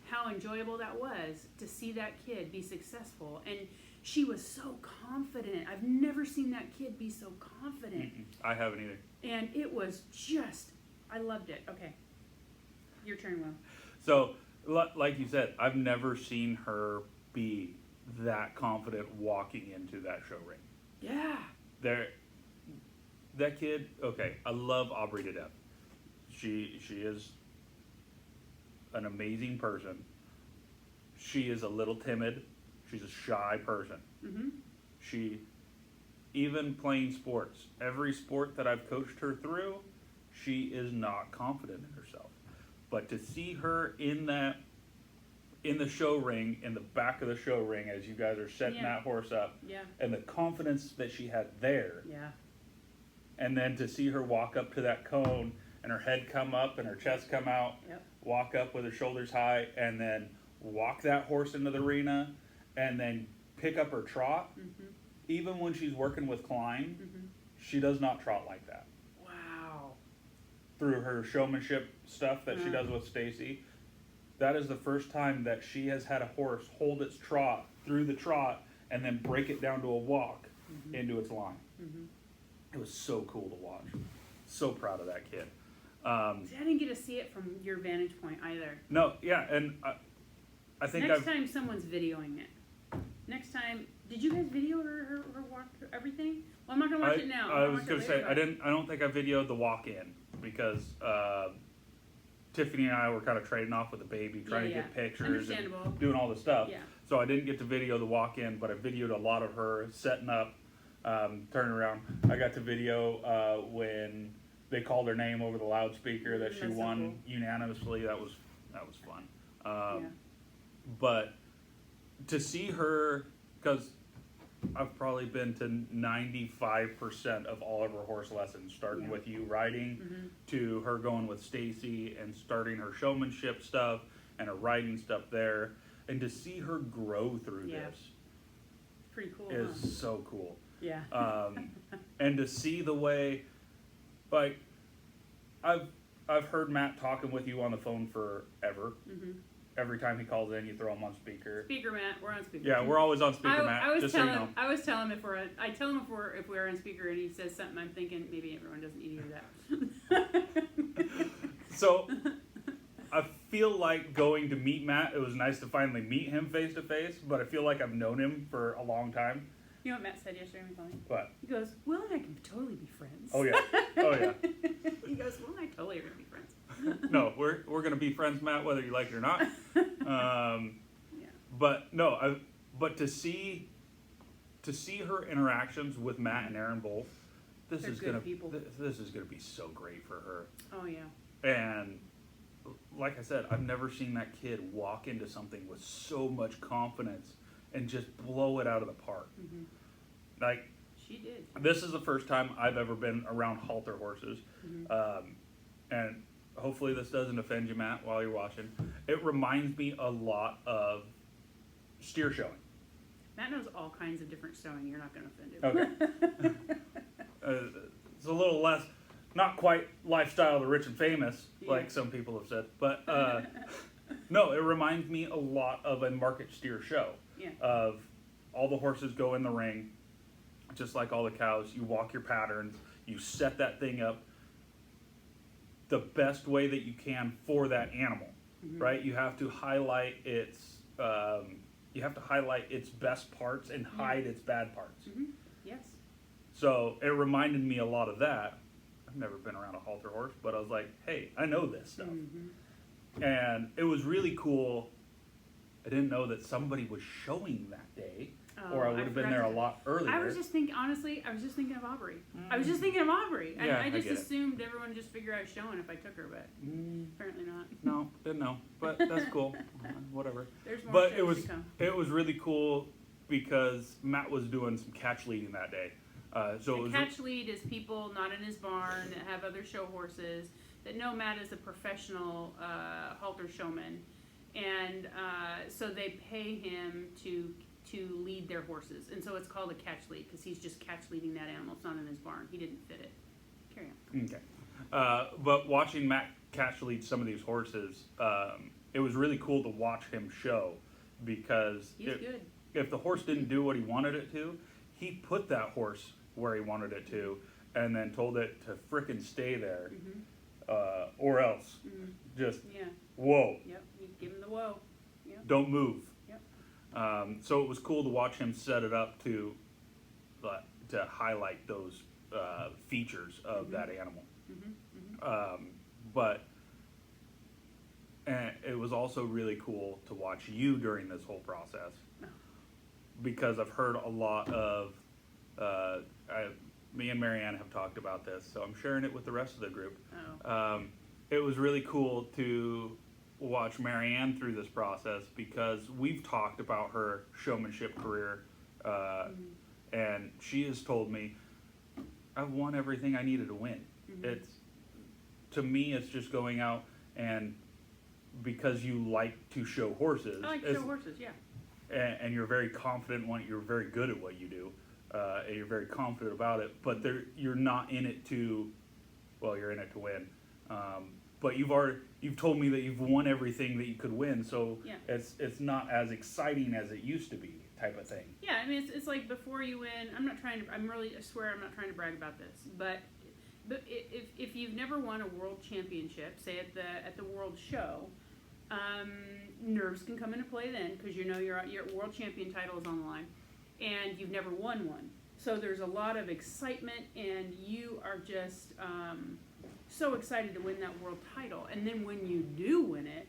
how enjoyable that was to see that kid be successful, and she was so confident. I've never seen that kid be so confident. Mm-mm. I haven't either. And it was I loved it. Okay, your turn, Will. So, like you said, I've never seen her be that confident walking into that show ring. Yeah. That kid, okay, I love Aubrey to death. She is an amazing person. She is a little timid. She's a shy person. Mm-hmm. She, even playing sports, every sport that I've coached her through, she is not confident in herself. But to see her in the show ring, in the back of the show ring, as you guys are setting that horse up, and the confidence that she had there, and then to see her walk up to that cone and her head come up and her chest come out, walk up with her shoulders high, and then walk that horse into the arena, and then pick up her trot. Mm-hmm. Even when she's working with Klein, she does not trot like that. Wow. Through her showmanship stuff that she does with Stacy, that is the first time that she has had a horse hold its trot through the trot and then break it down to a walk into its line. It was so cool to watch. So proud of that kid. See, I didn't get to see it from your vantage point either. No, yeah, and I think Next time someone's videoing it. Next time, did you guys video her walk everything? Well, I'm not gonna watch it now. I I'll was watch gonna it say later, I don't think I videoed the walk in because Tiffany and I were kind of trading off with the baby, trying to get pictures and Understandable. doing all the stuff. Yeah. So I didn't get to video the walk in, but I videoed a lot of her setting up, turning around. I got to video when they called her name over the loudspeaker that she That's so won cool. unanimously. That was fun. Yeah. But to see her, because I've probably been to 95% of all of her horse lessons, starting Yeah. with you riding to her going with Stacy and starting her showmanship stuff and her riding stuff there. And to see her grow through Yeah. this Pretty cool, is huh? so cool. Yeah. And to see the way, like, I've heard Matt talking with you on the phone forever. Every time he calls in, you throw him on speaker. Speaker Matt, we're on speaker. Yeah, we're always on speaker, Matt. I always just tell so you him. know. I always tell him if we're on. I tell him if we're on speaker and he says something. I'm thinking maybe everyone doesn't need to hear that. So I feel like going to meet Matt. It was nice to finally meet him face to face, but I feel like I've known him for a long time. You know what Matt said yesterday when he called me? But He goes, "Will and I can totally be friends." oh yeah, oh yeah. He goes, "Will and I totally are gonna be friends." No, we're gonna be friends, Matt, whether you like it or not. Yeah. But no, but to see her interactions with Matt and Aaron both, this They're is good gonna people. this is gonna be so great for her. Oh yeah. And like I said, I've never seen that kid walk into something with so much confidence and just blow it out of the park. Like, She did. this is the first time I've ever been around halter horses. And hopefully this doesn't offend you, Matt, while you're watching. It reminds me a lot of steer showing. Matt knows all kinds of different sewing. You're not gonna offend him. Okay. It's a little less, not quite lifestyle of the rich and famous, like Yeah. some people have said. But no, it reminds me a lot of a market steer show. Yeah. Of all the horses go in the ring, just like all the cows. You walk your patterns, you set that thing up the best way that you can for that animal, right? You have to highlight its best parts and hide its bad parts. Yes. So it reminded me a lot of that. I've never been around a halter horse, but I was like, hey, I know this stuff. And it was really cool. I didn't know that somebody was showing that day, or I would have been there a lot earlier. I was just thinking, honestly, I was just thinking of Aubrey. I was just thinking of Aubrey. Yeah, I just I get it. assumed everyone would just figure I was showing if I took her, but apparently not. No, didn't know, but that's cool. Whatever. There's more But shows to come. it was really cool because Matt was doing some catch leading that day. So it A was catch lead is people not in his barn that have other show horses that know Matt is a professional halter showman, and so they pay him to lead their horses, and so it's called a catch lead because he's just catch leading that animal. It's not in his barn. He didn't fit it. Carry on. okay. But watching Matt catch lead some of these horses, it was really cool to watch him show because He's good. if the horse didn't do what he wanted it to, he put that horse where he wanted it to, and then told it to frickin' stay there, or else. Just Yeah. whoa, Yep. You give him the whoa. Yep. don't move. Yep. So it was cool to watch him set it up to highlight those features of that animal. But and it was also really cool to watch you during this whole process because I've heard a lot of me and Marianne have talked about this, so I'm sharing it with the rest of the group. It was really cool to watch Marianne through this process because we've talked about her showmanship career, and she has told me, I've won everything I needed to win. It's, to me, it's just going out and because you like to show horses. I like to show horses, yeah. And you're very confident in what you're very good at what you do. And you're very confident about it, but you're not in it to, well, you're in it to win. but you've told me that you've won everything that you could win, so Yeah. it's not as exciting as it used to be, type of thing. Yeah, I mean, it's like before you win. I swear I'm not trying to brag about this, but if you've never won a world championship, say at the world show, nerves can come into play then, because you know your world champion title is on the line, and you've never won one. So there's a lot of excitement, and you are just so excited to win that world title. And then when you do win it,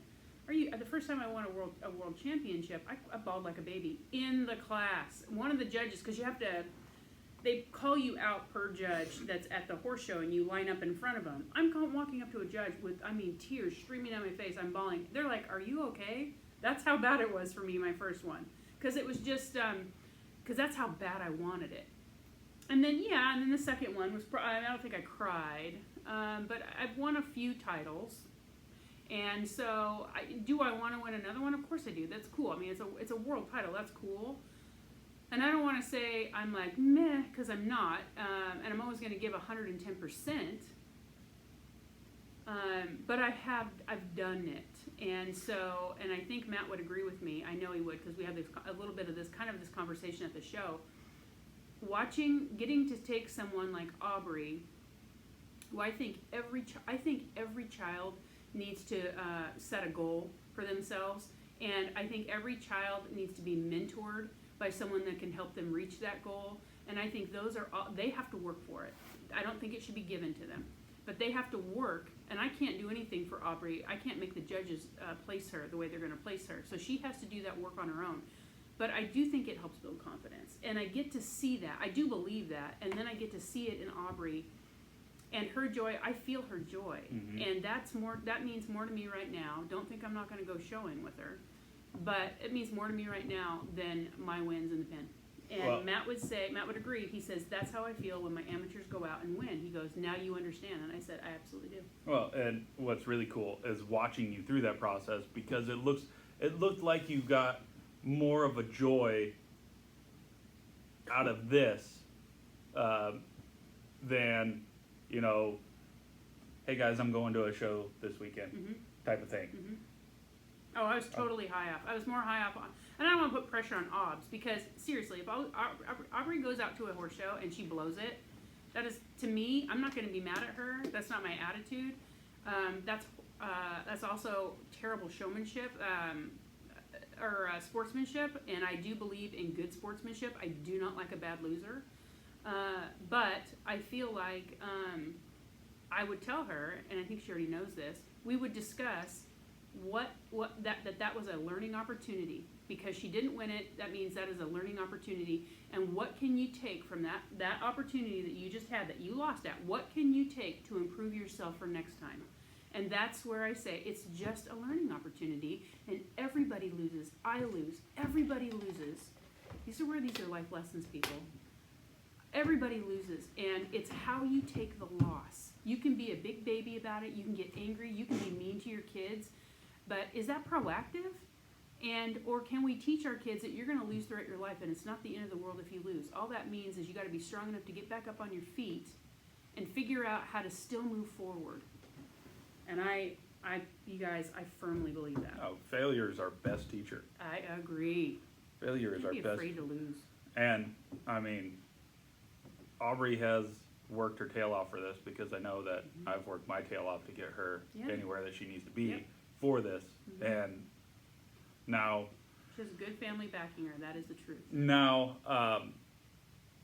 the first time I won a world championship, I bawled like a baby in the class. One of the judges, because they call you out per judge that's at the horse show, and you line up in front of them. I'm walking up to a judge with, tears streaming down my face. I'm bawling. They're like, "Are you okay?" That's how bad it was for me, my first one. Because it was just, because that's how bad I wanted it. And then the second one was, I don't think I cried, but I've won a few titles. And so, do I want to win another one? Of course I do. That's cool. I mean, it's a world title. That's cool. And I don't want to say I'm like, meh, because I'm not. And I'm always going to give 110%. But I've done it. And so, and I think Matt would agree with me. I know he would, because we had a little bit of this conversation at the show. Getting to take someone like Aubrey, who I think every child needs to set a goal for themselves, and I think every child needs to be mentored by someone that can help them reach that goal. And I think they have to work for it. I don't think it should be given to them, but they have to work. And I can't do anything for Aubrey. I can't make the judges place her the way they're going to place her. So she has to do that work on her own. But I do think it helps build confidence, and I get to see that. I do believe that, and then I get to see it in Aubrey. And her joy, I feel her joy. Mm-hmm. And that means more to me right now. Don't think I'm not going to go showing with her. But it means more to me right now than my wins in the pen. And Matt would agree. He says, that's how I feel when my amateurs go out and win. He goes, now you understand. And I said, I absolutely do. Well, and what's really cool is watching you through that process, because it looked like you got more of a joy out of this than, hey guys, I'm going to a show this weekend, Mm-hmm. type of thing. Mm-hmm. Oh, I was totally high up. I was more high up on, and I don't want to put pressure on Obbs, because seriously, if Aubrey goes out to a horse show and she blows it, that is, to me, I'm not going to be mad at her. That's not my attitude. That's also terrible showmanship or sportsmanship, and I do believe in good sportsmanship. I do not like a bad loser, but I feel like I would tell her, and I think she already knows this. We would discuss that was a learning opportunity, because she didn't win it. That means that is a learning opportunity. And what can you take from that opportunity that you just had, that you lost at? What can you take to improve yourself for next time? And that's where I say it's just a learning opportunity, and everybody loses. I lose. Everybody loses. These are life lessons, people. Everybody loses, and it's how you take the loss. You can be a big baby about it. You can get angry. You can be mean to your kids. But is that proactive? Or can we teach our kids that you're going to lose throughout your life, and it's not the end of the world if you lose? All that means is you got to be strong enough to get back up on your feet and figure out how to still move forward. And you guys, I firmly believe that. Oh, failure is our best teacher. I agree. Failure is our Don't be best. afraid to lose. And Aubrey has worked her tail off for this, because I know that I've worked my tail off to get her anywhere that she needs to be Yep. for this. And now She has a good family backing her. That is the truth. now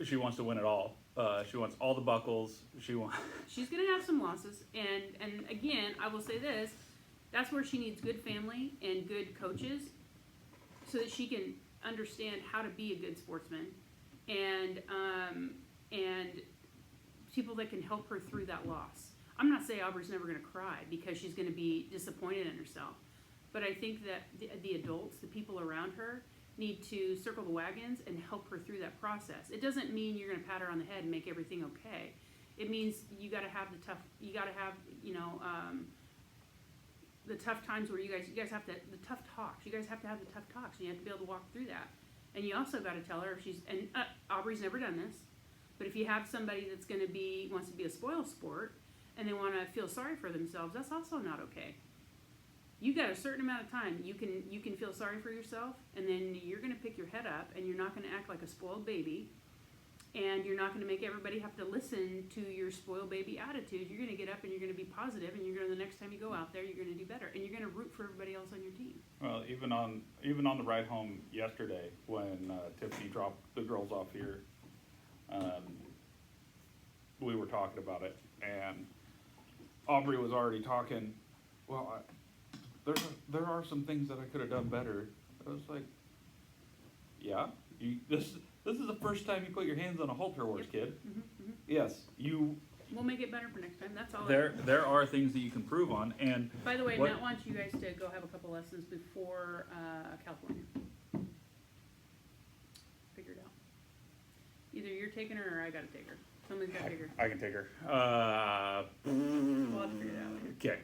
she wants to win it all. She wants all the buckles. She wants. She's going to have some losses, and again, I will say this: that's where she needs good family and good coaches, so that she can understand how to be a good sportsman, and people that can help her through that loss. I'm not saying Aubrey's never going to cry, because she's going to be disappointed in herself, but I think that the adults, the people around her, need to circle the wagons and help her through that process. It doesn't mean you're going to pat her on the head and make everything okay. It means you got to have the tough times where you guys have to, the tough talks. You guys have to have the tough talks, and you have to be able to walk through that. And you also got to tell her if she's, and Aubrey's never done this, but if you have somebody that's going to wants to be a spoil sport, and they want to feel sorry for themselves, that's also not okay. You got a certain amount of time you can feel sorry for yourself, and then you're going to pick your head up, and you're not going to act like a spoiled baby, and you're not going to make everybody have to listen to your spoiled baby attitude. You're going to get up and you're going to be positive, and you're going to, the next time you go out there, you're going to do better, and you're going to root for everybody else on your team. Well, even on the ride home yesterday, when Tiffany dropped the girls off here, we were talking about it, and Aubrey was already talking. Well, there are some things that I could have done better. I was like, yeah, this is the first time you put your hands on a halter horse, kid. Yes, you. We'll make it better for next time. That's all. There are things that you can improve on, and By the way, what- Matt wants you guys to go have a couple lessons before California. Figure it out. Either you're taking her or I gotta take her. Somebody's gotta take her. I can take her. We'll have to figure it out. Okay.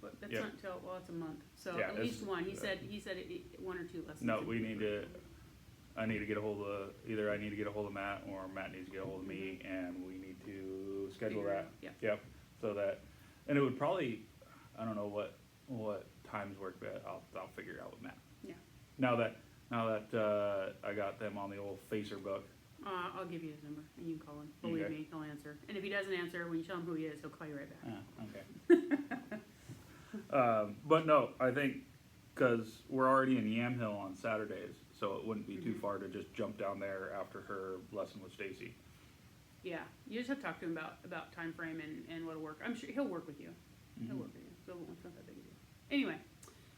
But that's Yeah. not until, well, it's a month. So Yeah, at least it's- one. He said 1 or 2 lessons. No, we need to. I need to get a hold of either I need to get a hold of Matt or Matt needs to get a hold of me, and we need to schedule Figure it that. out, yeah. Yep. So that, and it would probably, I don't know what times work, but I'll figure it out with Matt. Yeah. Now that I got them on the old Facer book. I'll give you his number and you can call him. Believe Okay. me, he'll answer. And if he doesn't answer, when you tell him who he is, he'll call you right back. Okay. But no, I think because we're already in Yamhill on Saturdays, so it wouldn't be too Mhm. far to just jump down there after her lesson with Stacy. Yeah, you just have to talk to him about time frame and what'll work. I'm sure he'll work with you. He'll work with you. So it's not that big a deal. Anyway,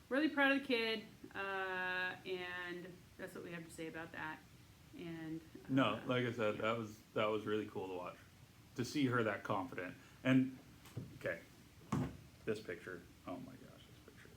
really proud of the kid, and that's what we have to say about that. And No, like I said, that was really cool to watch, to see her that confident. And okay, this picture. Oh my gosh, this picture.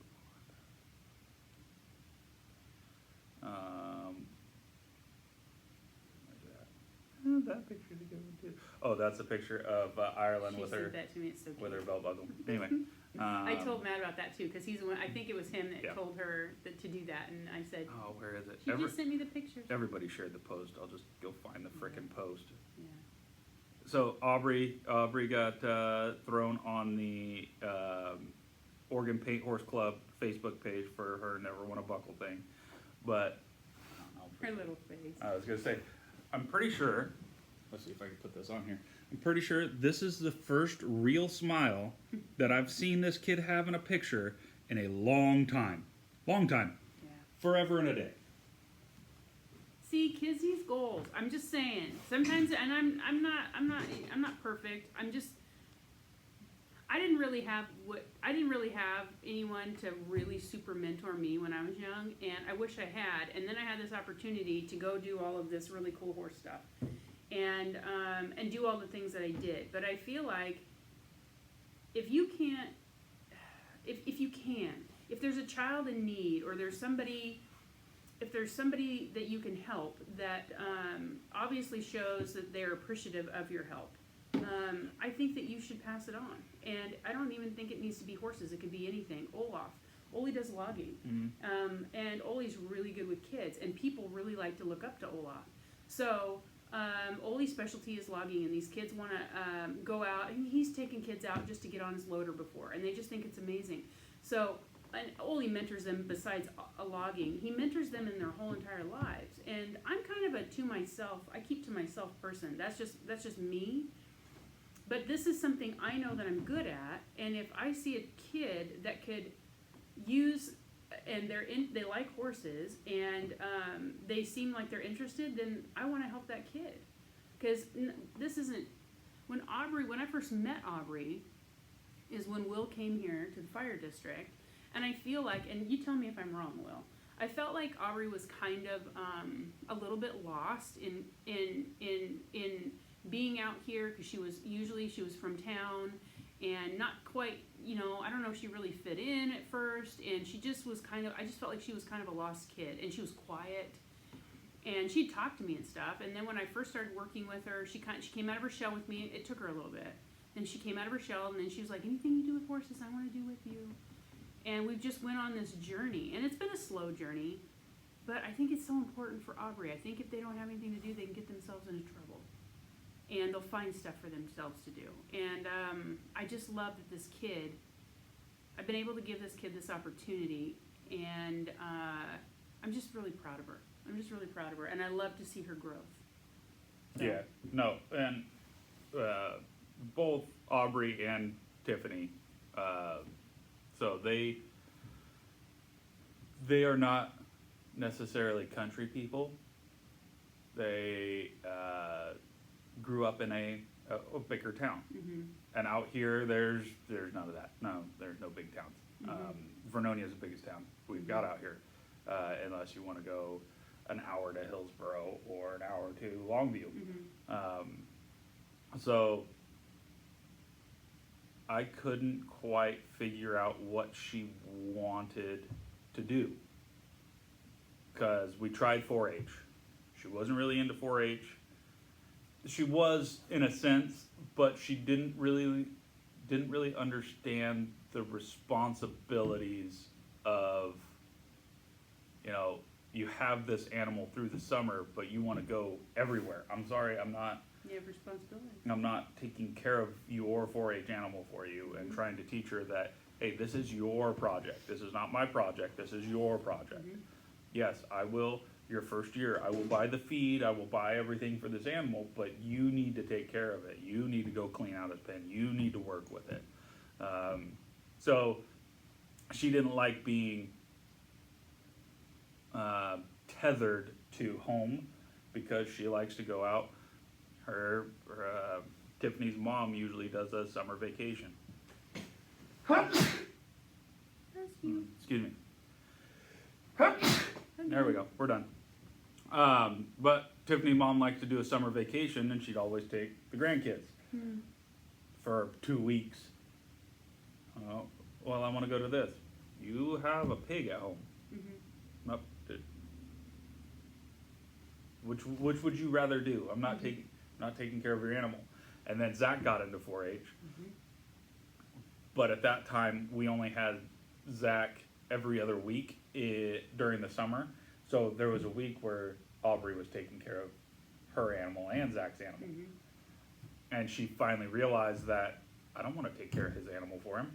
Where's that picture's a good one too. Oh, that's a picture of Ireland she with sent her that to me. It's so cute. with her belt buckle. Anyway, I told Matt about that too because he's the one. I think it was him that Yeah. told her to do that, and I said, Oh, where is it? she just sent me the pictures. Everybody shared the post. I'll just go find the frickin' post. Yeah. So Aubrey got thrown on the Oregon Paint Horse Club Facebook page for her never won a buckle thing, but I don't Her know. little face. I was gonna say, I'm pretty sure. Let's see if I can put this on here. I'm pretty sure this is the first real smile that I've seen this kid have in a picture in a long time. Long time. Yeah. Forever and a day. See, kids use goals. I'm just saying. Sometimes, and I'm not perfect. I didn't really have anyone to really super mentor me when I was young, and I wish I had. And then I had this opportunity to go do all of this really cool horse stuff, and do all the things that I did. But I feel like if there's a child in need, or if there's somebody that you can help that obviously shows that they're appreciative of your help, I think that you should pass it on. And I don't even think it needs to be horses. It could be anything. Oli does logging. Mm-hmm. And Oli's really good with kids, and people really like to look up to Olaf. So Oli's specialty is logging, and these kids want to go out, and he's taken kids out just to get on his loader before, and they just think it's amazing. So, and Oli mentors them besides a logging. He mentors them in their whole entire lives. And I'm kind of I keep to myself person. That's just me. But this is something I know that I'm good at, and if I see a kid that could use, and they like horses, and they seem like they're interested, then I want to help that kid. Because this isn't, when I first met Aubrey, is when Will came here to the fire district, and I feel like, and you tell me if I'm wrong, Will, I felt like Aubrey was kind of a little bit lost in being out here, because she was from town and not quite, I don't know if she really fit in at first, and she just was I just felt like she was kind of a lost kid, and she was quiet, and she'd talk to me and stuff. And then when I first started working with her, she came out of her shell with me. It took her a little bit, and she came out of her shell, and then she was like, anything you do with horses, I want to do with you. And we just went on this journey, and it's been a slow journey, but I think it's so important for Aubrey. I think if they don't have anything to do, they can get themselves into trouble. and they'll find stuff for themselves to do. And I just love that this kid, I've been able to give this kid this opportunity, and I'm just really proud of her. I'm just really proud of her, and I love to see her growth. So, Yeah, no, and both Aubrey and Tiffany, so they are not necessarily country people. They grew up in a bigger town, and out here there's none of that. No, there's no big towns. Vernonia is the biggest town we've got out here, unless you want to go an hour to Hillsboro or an hour to Longview. So I couldn't quite figure out what she wanted to do, because we tried 4-H. She wasn't really into 4-H. She was in a sense, but she didn't really understand the responsibilities of, you know, you have this animal through the summer, but you want to go everywhere. I'm sorry, I'm not You have responsibility. taking care of your 4-H animal for you and trying to teach her that, hey, this is your project. This is not my project. This is your project. Yes, I will, your first year, I will buy the feed, I will buy everything for this animal, but you need to take care of it. You need to go clean out his pen. You need to work with it. So she didn't like being tethered to home, because she likes to go out. Her Tiffany's mom usually does a summer vacation. Excuse me. There we go. We're done. But Tiffany's mom likes to do a summer vacation, and she'd always take the grandkids for 2 weeks. Well, I want to go to this. You have a pig at home. Nope. Which would you rather do? I'm not taking care of your animal. And then Zach got into 4-H. But at that time, we only had Zach every other week during the summer. So there was a week where Aubrey was taking care of her animal and Zach's animal. And she finally realized that, I don't want to take care of his animal for him.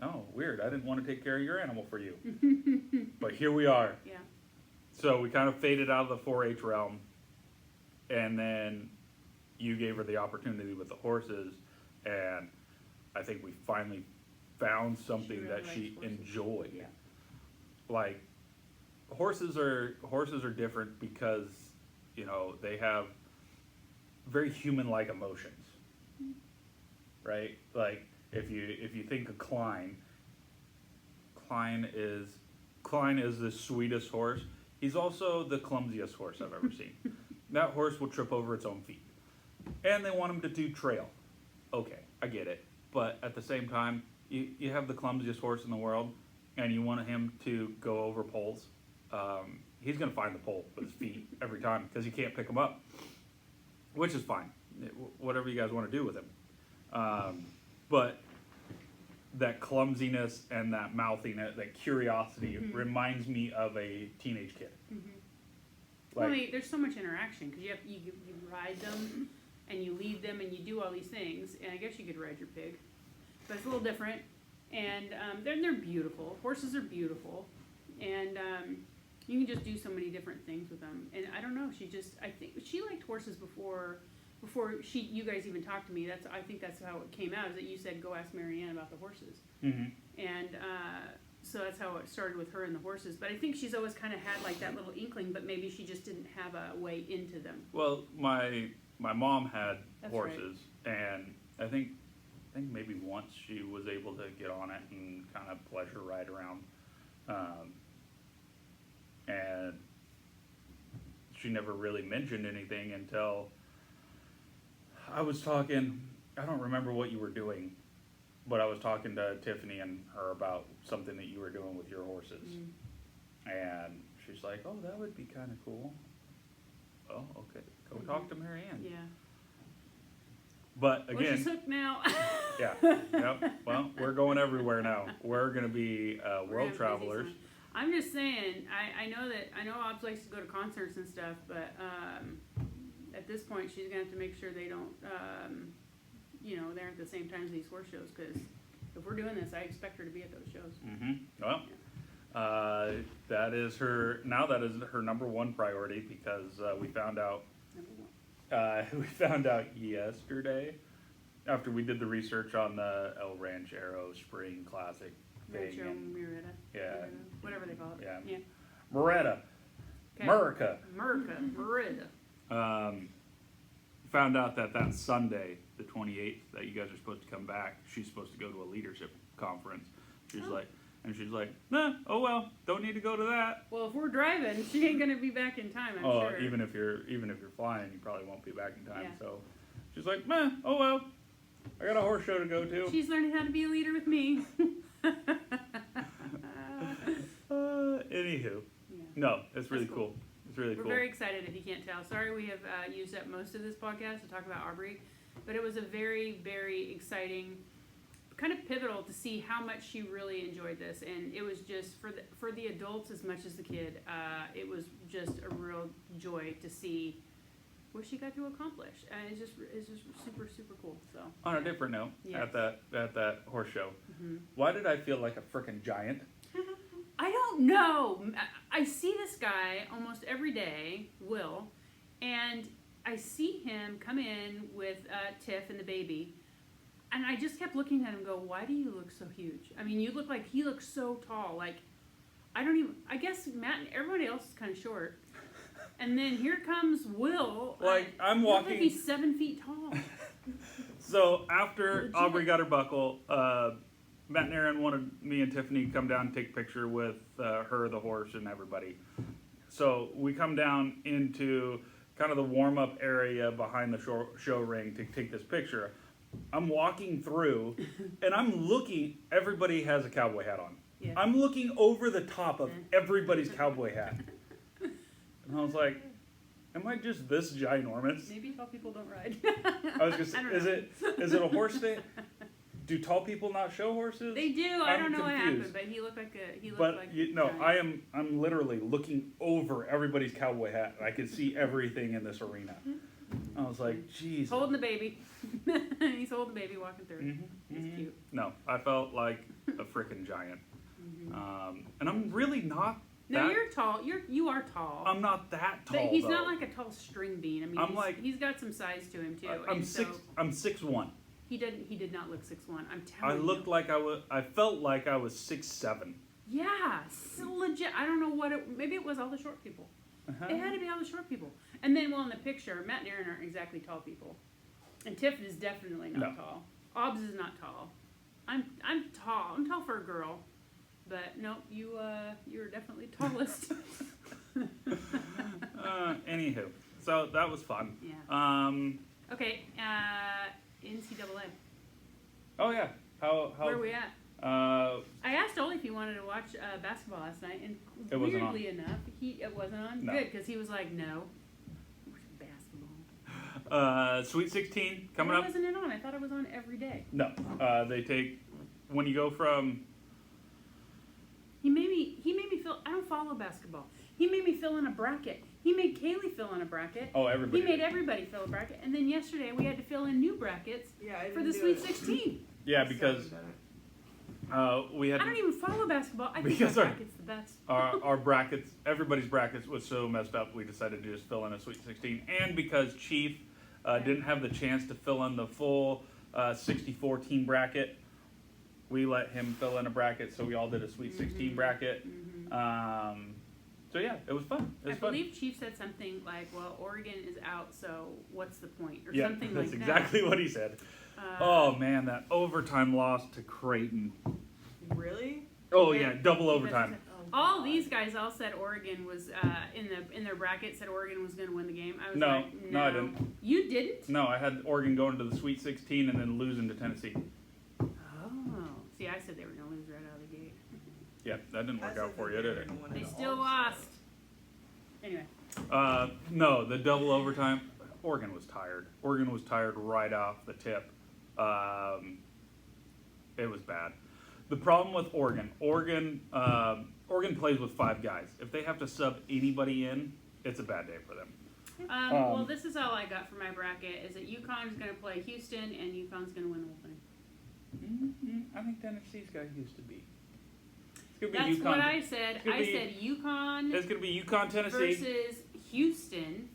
No, weird. I didn't want to take care of your animal for you. But here we are. Yeah. So we kind of faded out of the 4-H realm, and then you gave her the opportunity with the horses, and I think we finally found something really that likes she horses. enjoyed. Yeah. Like, horses are different because, you know, they have very human-like emotions, right? Like, if you think of Klein is the sweetest horse. He's also the clumsiest horse I've ever seen. That horse will trip over its own feet. And they want him to do trail. Okay, I get it. But at the same time, you have the clumsiest horse in the world, and you want him to go over poles. He's going to find the pole with his feet every time, because you can't pick him up, which is fine. Whatever you guys want to do with him. But that clumsiness and that mouthiness, that curiosity reminds me of a teenage kid. Well, there's so much interaction, because you ride them, and you lead them, and you do all these things. And I guess you could ride your pig, but it's a little different. And they're beautiful. Horses are beautiful, and you can just do so many different things with them. And I don't know. I think she liked horses before you guys even talked to me. I think that's how it came out. Is that you said go ask Marianne about the horses, and so that's how it started with her and the horses. But I think she's always kind of had like that little inkling, but maybe she just didn't have a way into them. Well, my mom had That's horses, and I think maybe once she was able to get on it and kind of pleasure ride around, and she never really mentioned anything until I was talking. I don't remember what you were doing, but I was talking to Tiffany and her about something that you were doing with your horses, and she's like, "Oh, that would be kind of cool." Oh, okay. Go talk to Marianne. Yeah. But Well, again, she's hooked now. yeah, yep. Well, we're going everywhere now. We're gonna be We're gonna world have travelers. busy I'm just saying. I know Obbs likes to go to concerts and stuff, but at this point, she's gonna have to make sure they don't, they're at the same times as these horse shows, because if we're doing this, I expect her to be at those shows. Well, that is her number one priority, because we found out yesterday, after we did the research on the El Ranchero Spring Classic thing. Rancho and- Murrieta. Yeah. Whatever they call it. Yeah. Moretta, Okay. America. Murrieta. Found out that Sunday, the 28th, that you guys are supposed to come back. She's supposed to go to a leadership conference. She's like, nah, oh well, don't need to go to that. Well, if we're driving, she ain't gonna be back in time, I'm sure. Even if you're flying, you probably won't be back in time. Yeah. So she's like, meh, oh well, I got a horse show to go to. She's learning how to be a leader with me. Anywho, Yeah. no, it's really That's cool. cool. It's really We're cool. very excited if you can't tell. Sorry we have used up most of this podcast to talk about Aubrey, but it was a very, very exciting, kind of pivotal to see how much she really enjoyed this. And it was just, for the adults as much as the kid, it was just a real joy to see what she got to accomplish. And it's just super, super cool. So On a different note, Yes. at that horse show, Mhm. why did I feel like a frickin' giant? I don't know. I see this guy almost every day, Will, and I see him come in with Tiff and the baby, and I just kept looking at him and go, why do you look so huge? I mean, you look like he looks so tall. Like, I guess Matt and everybody else is kind of short. And then here comes Will. Like, I'm he looks walking- like he's 7 feet tall. So after Legit. Aubrey got her buckle, Matt and Aaron wanted me and Tiffany to come down and take a picture with her, the horse, and everybody. So we come down into kind of the warm-up area behind the show ring to take this picture. I'm walking through, and I'm looking. Everybody has a cowboy hat on. Yeah. I'm looking over the top of everybody's cowboy hat, and I was like, "Am I just this ginormous?" Maybe tall people don't ride. I was just, I don't is know. it a horse thing? Do tall people not show horses? They do. I I'm don't know what confused. happened, but he looked like a. He looked But like. no, giant. I'm literally looking over everybody's cowboy hat. And I could see everything in this arena. I was like, "Jeez." Holding the baby. He's holding the baby walking through. Mhm, It's mhm. cute. No, I felt like a freaking giant, and I'm really not. No, that, you're tall. You are tall. I'm not that tall. but he's though. not like a tall string bean. I mean, I'm like- he's got some size to him too. I'm and so 6'1". he did not look 6'1". I'm I telling you. looked like I felt like I was 6'7". Yeah, so legit. I don't know what it. Maybe it was all the short people. Uh-huh. It had to be all the short people. And then, well, in the picture, Matt and Aaron aren't exactly tall people, and Tiff is definitely not No. tall. Obbs is not tall. I'm tall. I'm tall for a girl, but no, you're definitely tallest. Anywho, so that was fun. Yeah. Um. Okay. NCAA. Oh yeah. How? Where are we at? Uh. I asked Oli if he wanted to watch basketball last night, and It wasn't on. weirdly enough, it wasn't on. No. Good, because he was like, no. Basketball. Sweet 16 coming Why up. wasn't it on? I thought it was on every day. No. They take when you go from. He made me feel. I don't follow basketball. He made me fill in a bracket. He made Kaylee fill in a bracket. Oh, everybody. He made did. everybody fill a bracket, and then yesterday we had to fill in new brackets Yeah, I for didn't the do Sweet it. 16. Yeah, because we had I don't even follow basketball. I think Because my our- bracket's the best. our brackets. Everybody's brackets was so messed up. We decided to just fill in a Sweet 16, and because Chief didn't have the chance to fill in the full 64 team bracket, we let him fill in a bracket. So we all did a Sweet 16 bracket. So yeah, it was fun. It I was fun. believe Chief said something like, "Well, Oregon is out, so what's the point?" or Yeah, something that's like exactly what he said. that. Oh man, that overtime loss to Creighton. Really? Oh Yeah. yeah, double overtime. All these guys all said Oregon was in their bracket said Oregon was going to win the game. I was No, like, no, I didn't. You didn't? No, I had Oregon going to the Sweet 16 and then losing to Tennessee. Oh, see, I said they were going to lose right out of the gate. Yeah, that didn't I work said out for that you, they did were it? gonna win They it still all. lost. Anyway, No, the double overtime. Oregon was tired. Oregon was tired right off the tip. It was bad. The problem with Oregon plays with 5 guys. If they have to sub anybody in, it's a bad day for them. Well, this is all I got for my bracket. Is that UConn's going to play Houston and UConn's going to win the whole thing. I think Tennessee's got used to beat. It's gonna be That's UConn. what I said. It's gonna I be- said UConn It's gonna be UConn, Tennessee, versus Houston,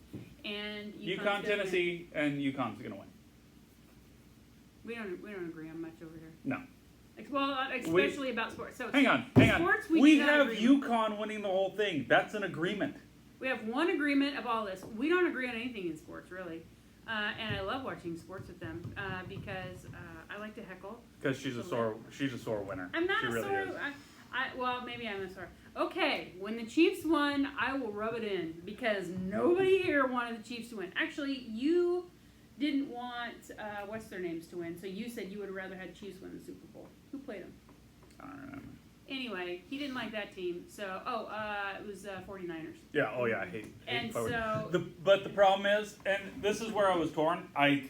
and UConn's UConn, gonna Tennessee, and UConn's gonna win. Win. We don't agree on much over here. No. Well, especially about sports. So Hang on. Sports, we do not have agree. UConn winning the whole thing. That's an agreement. We have one agreement of all this. We don't agree on anything in sports, really. And I love watching sports with them because I like to heckle. Because she's a sore winner. I'm not she a really sore. is. Well, maybe I'm a sore. Okay, when the Chiefs won, I will rub it in because nobody here wanted the Chiefs to win. Actually, you didn't want what's their names to win, so you said you would rather had Chiefs win the Super Bowl. Who played them? I don't remember. Anyway, he didn't like that team, so it was 49ers. Yeah. Oh yeah. I hate And forward. so But the problem is, and this is where I was torn. I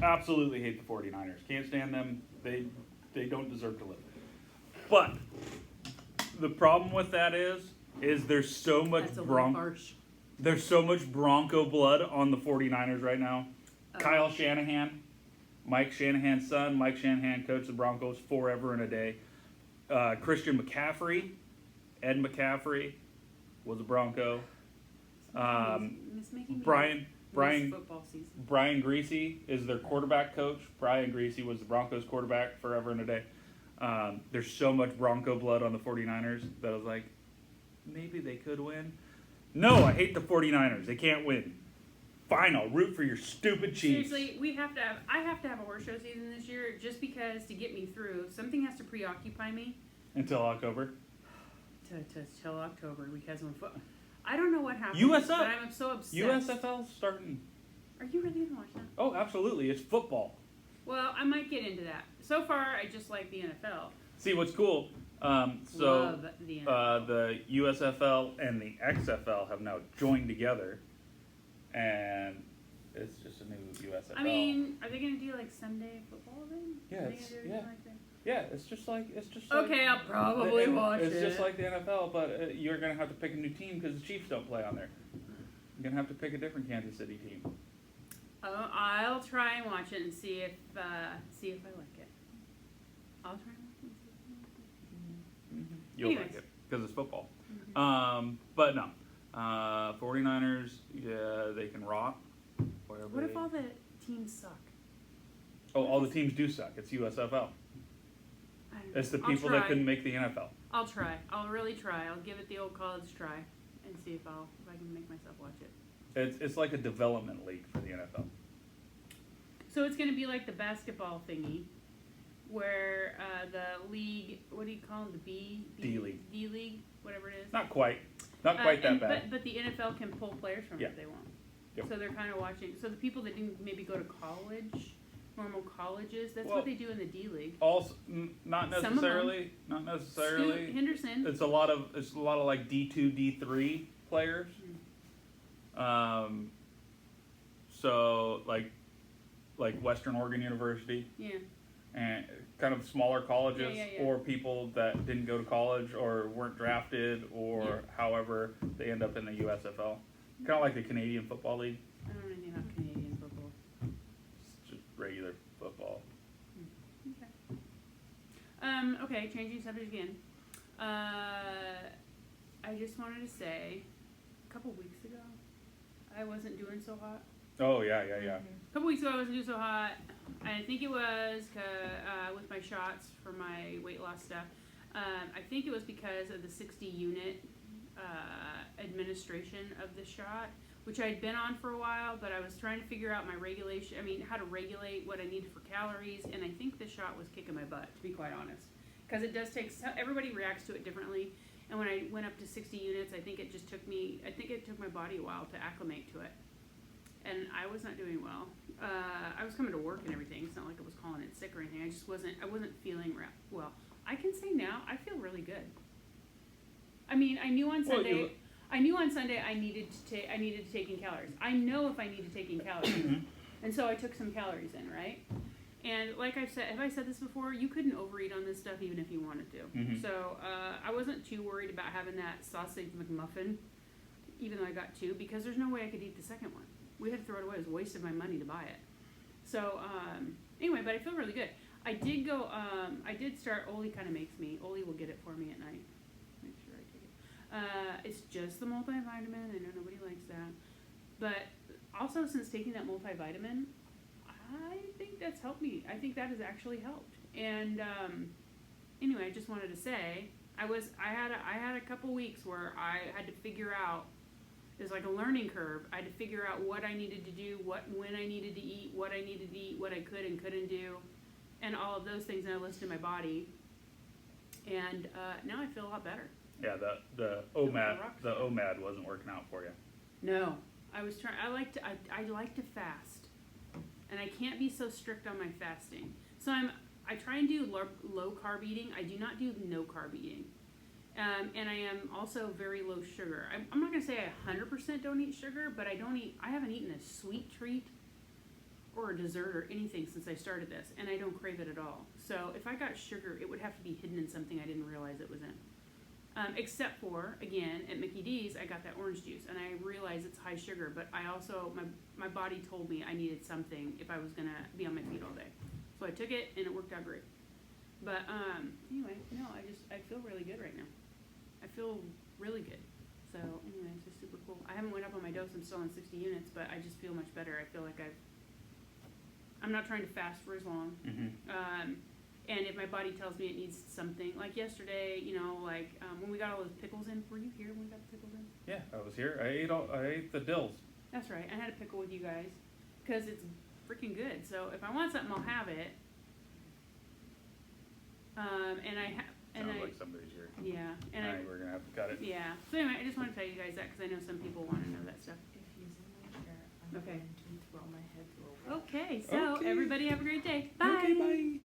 absolutely hate the 49ers. Can't stand them. They don't deserve to live. But the problem with that is there's so much that's a little harsh. There's so much Bronco blood on the 49ers right now. Kyle Shanahan, Mike Shanahan's son. Mike Shanahan coached the Broncos forever and a day. Christian McCaffrey, Ed McCaffrey, was a Bronco. It's making me Brian miss football season. Brian Greasy is their quarterback coach. Brian Greasy was the Broncos quarterback forever and a day. There's so much Bronco blood on the 49ers that I was like, maybe they could win. No, I hate the 49ers. They can't win. Fine, I'll root for your stupid Chiefs. Seriously, I have to have a horse show season this year just because to get me through, something has to preoccupy me Until October. till October because when I don't know what happened. USF. But I'm so obsessed. USFL's starting. Are you really gonna watch that? Oh, absolutely. It's football. Well, I might get into that. So far, I just like the NFL. See, what's cool, Love the NFL. the USFL and the XFL have now joined together, and it's just a new USFL. I mean, are they gonna do like Sunday football then? Yeah, Are they it's- gonna do yeah. anything like that? yeah, it's just like Okay, I'll probably watch It's it. just like the NFL, but you're gonna have to pick a new team because the Chiefs don't play on there. You're gonna have to pick a different Kansas City team. Oh, I'll try and watch it and see if I like it. I'll try and watch it. You'll Anyways. like it because it's football. Mm-hmm. But no, 49ers, yeah, they can rot. Whatever What if they- all the teams suck? Oh, all the teams do suck. It's USFL. I don't know. It's the I'll people try. that couldn't make the NFL. I'll try. I'll really try. I'll give it the old college try and see if I can make myself watch it. It's like a development league for the NFL. So it's gonna be like the basketball thingy, where the league, what do you call it, D League. D League, whatever it is. Not quite that and- bad. But the NFL can pull players from it Yeah. if they want. Yep. So they're kind of watching. So the people that didn't maybe go to college, normal colleges, that's Well, what they do in the D League. Also, not Some of them. necessarily. Not necessarily. Scoot Henderson. It's a lot of like D2, D3 players. So like Western Oregon University Yeah. and kind of smaller colleges, Yeah. or people that didn't go to college or weren't drafted, or however they end up in the USFL. Kind of like the Canadian Football League. I don't know anything about Canadian football. It's just regular football. Okay, changing subject again. I just wanted to say, a couple weeks ago, I wasn't doing so hot. Oh yeah. A couple weeks ago, I wasn't doing so hot. I think it was with my shots for my weight loss stuff. I think it was because of the 60 unit administration of the shot, which I'd been on for a while, but I was trying to figure out my regulation. I mean, how to regulate what I needed for calories, and I think the shot was kicking my butt, to be quite honest, because it does take. Everybody reacts to it differently, and when I went up to 60 units, I think it took my body a while to acclimate to it. And I was not doing well. I was coming to work and everything. It's not like I was calling it sick or anything. I wasn't feeling well. I can say now I feel really good. I mean, I knew on Sunday I needed to take in calories. I know if I need to take in calories. And so I took some calories in, right? And like I said, have I said this before? You couldn't overeat on this stuff even if you wanted to. Mhm. So I wasn't too worried about having that sausage McMuffin. even though I got 2, because there's no way I could eat the second one. We had to throw it away. It was a waste of my money to buy it. So, anyway, but I feel really good. I did go, I did start, Oli kind of makes me, Oli will get it for me at night. Make sure I take it. It's just the multivitamin. I know nobody likes that. But also, since taking that multivitamin, I think that's helped me. I think that has actually helped. And, anyway, I just wanted to say, I had a couple weeks where I had to figure out, it was like a learning curve. I had to figure out what I needed to do, when I needed to eat, what I needed to eat, what I could and couldn't do, and all of those things. And I listened to my body, and now I feel a lot better. Yeah, the OMAD wasn't working out for you. No, I was trying. I like to fast, and I can't be so strict on my fasting. So I try and do low carb eating. I do not do no carb eating. And I am also very low sugar. I'm not gonna say I 100% don't eat sugar, but I haven't eaten a sweet treat or a dessert or anything since I started this, and I don't crave it at all. So if I got sugar, it would have to be hidden in something I didn't realize it was in. Except for, again, at Mickey D's, I got that orange juice, and I realize it's high sugar, but I also, my body told me I needed something if I was gonna be on my feet all day. So I took it, and it worked out great. But, anyway, no, I feel really good right now. I feel really good. So, anyway, it's just super cool. I haven't went up on my dose. I'm still on 60 units, but I just feel much better. I feel like I'm not trying to fast for as long. Mm-hmm. And if my body tells me it needs something, like yesterday, when we got all those pickles in, were you here when we got the pickles in? Yeah, I was here. I ate the dills. That's right. I had a pickle with you guys because it's freaking good. So if I want something, I'll have it. And I have. Sounds like somebody's here. Yeah. And Alright, we're gonna have to cut it. yeah. So anyway, I just want to tell you guys that because I know some people want to know that stuff. If he's in my chair, I'm Okay. going to throw my head through a wall. Okay. So Okay. everybody have a great day. Bye. Okay, bye.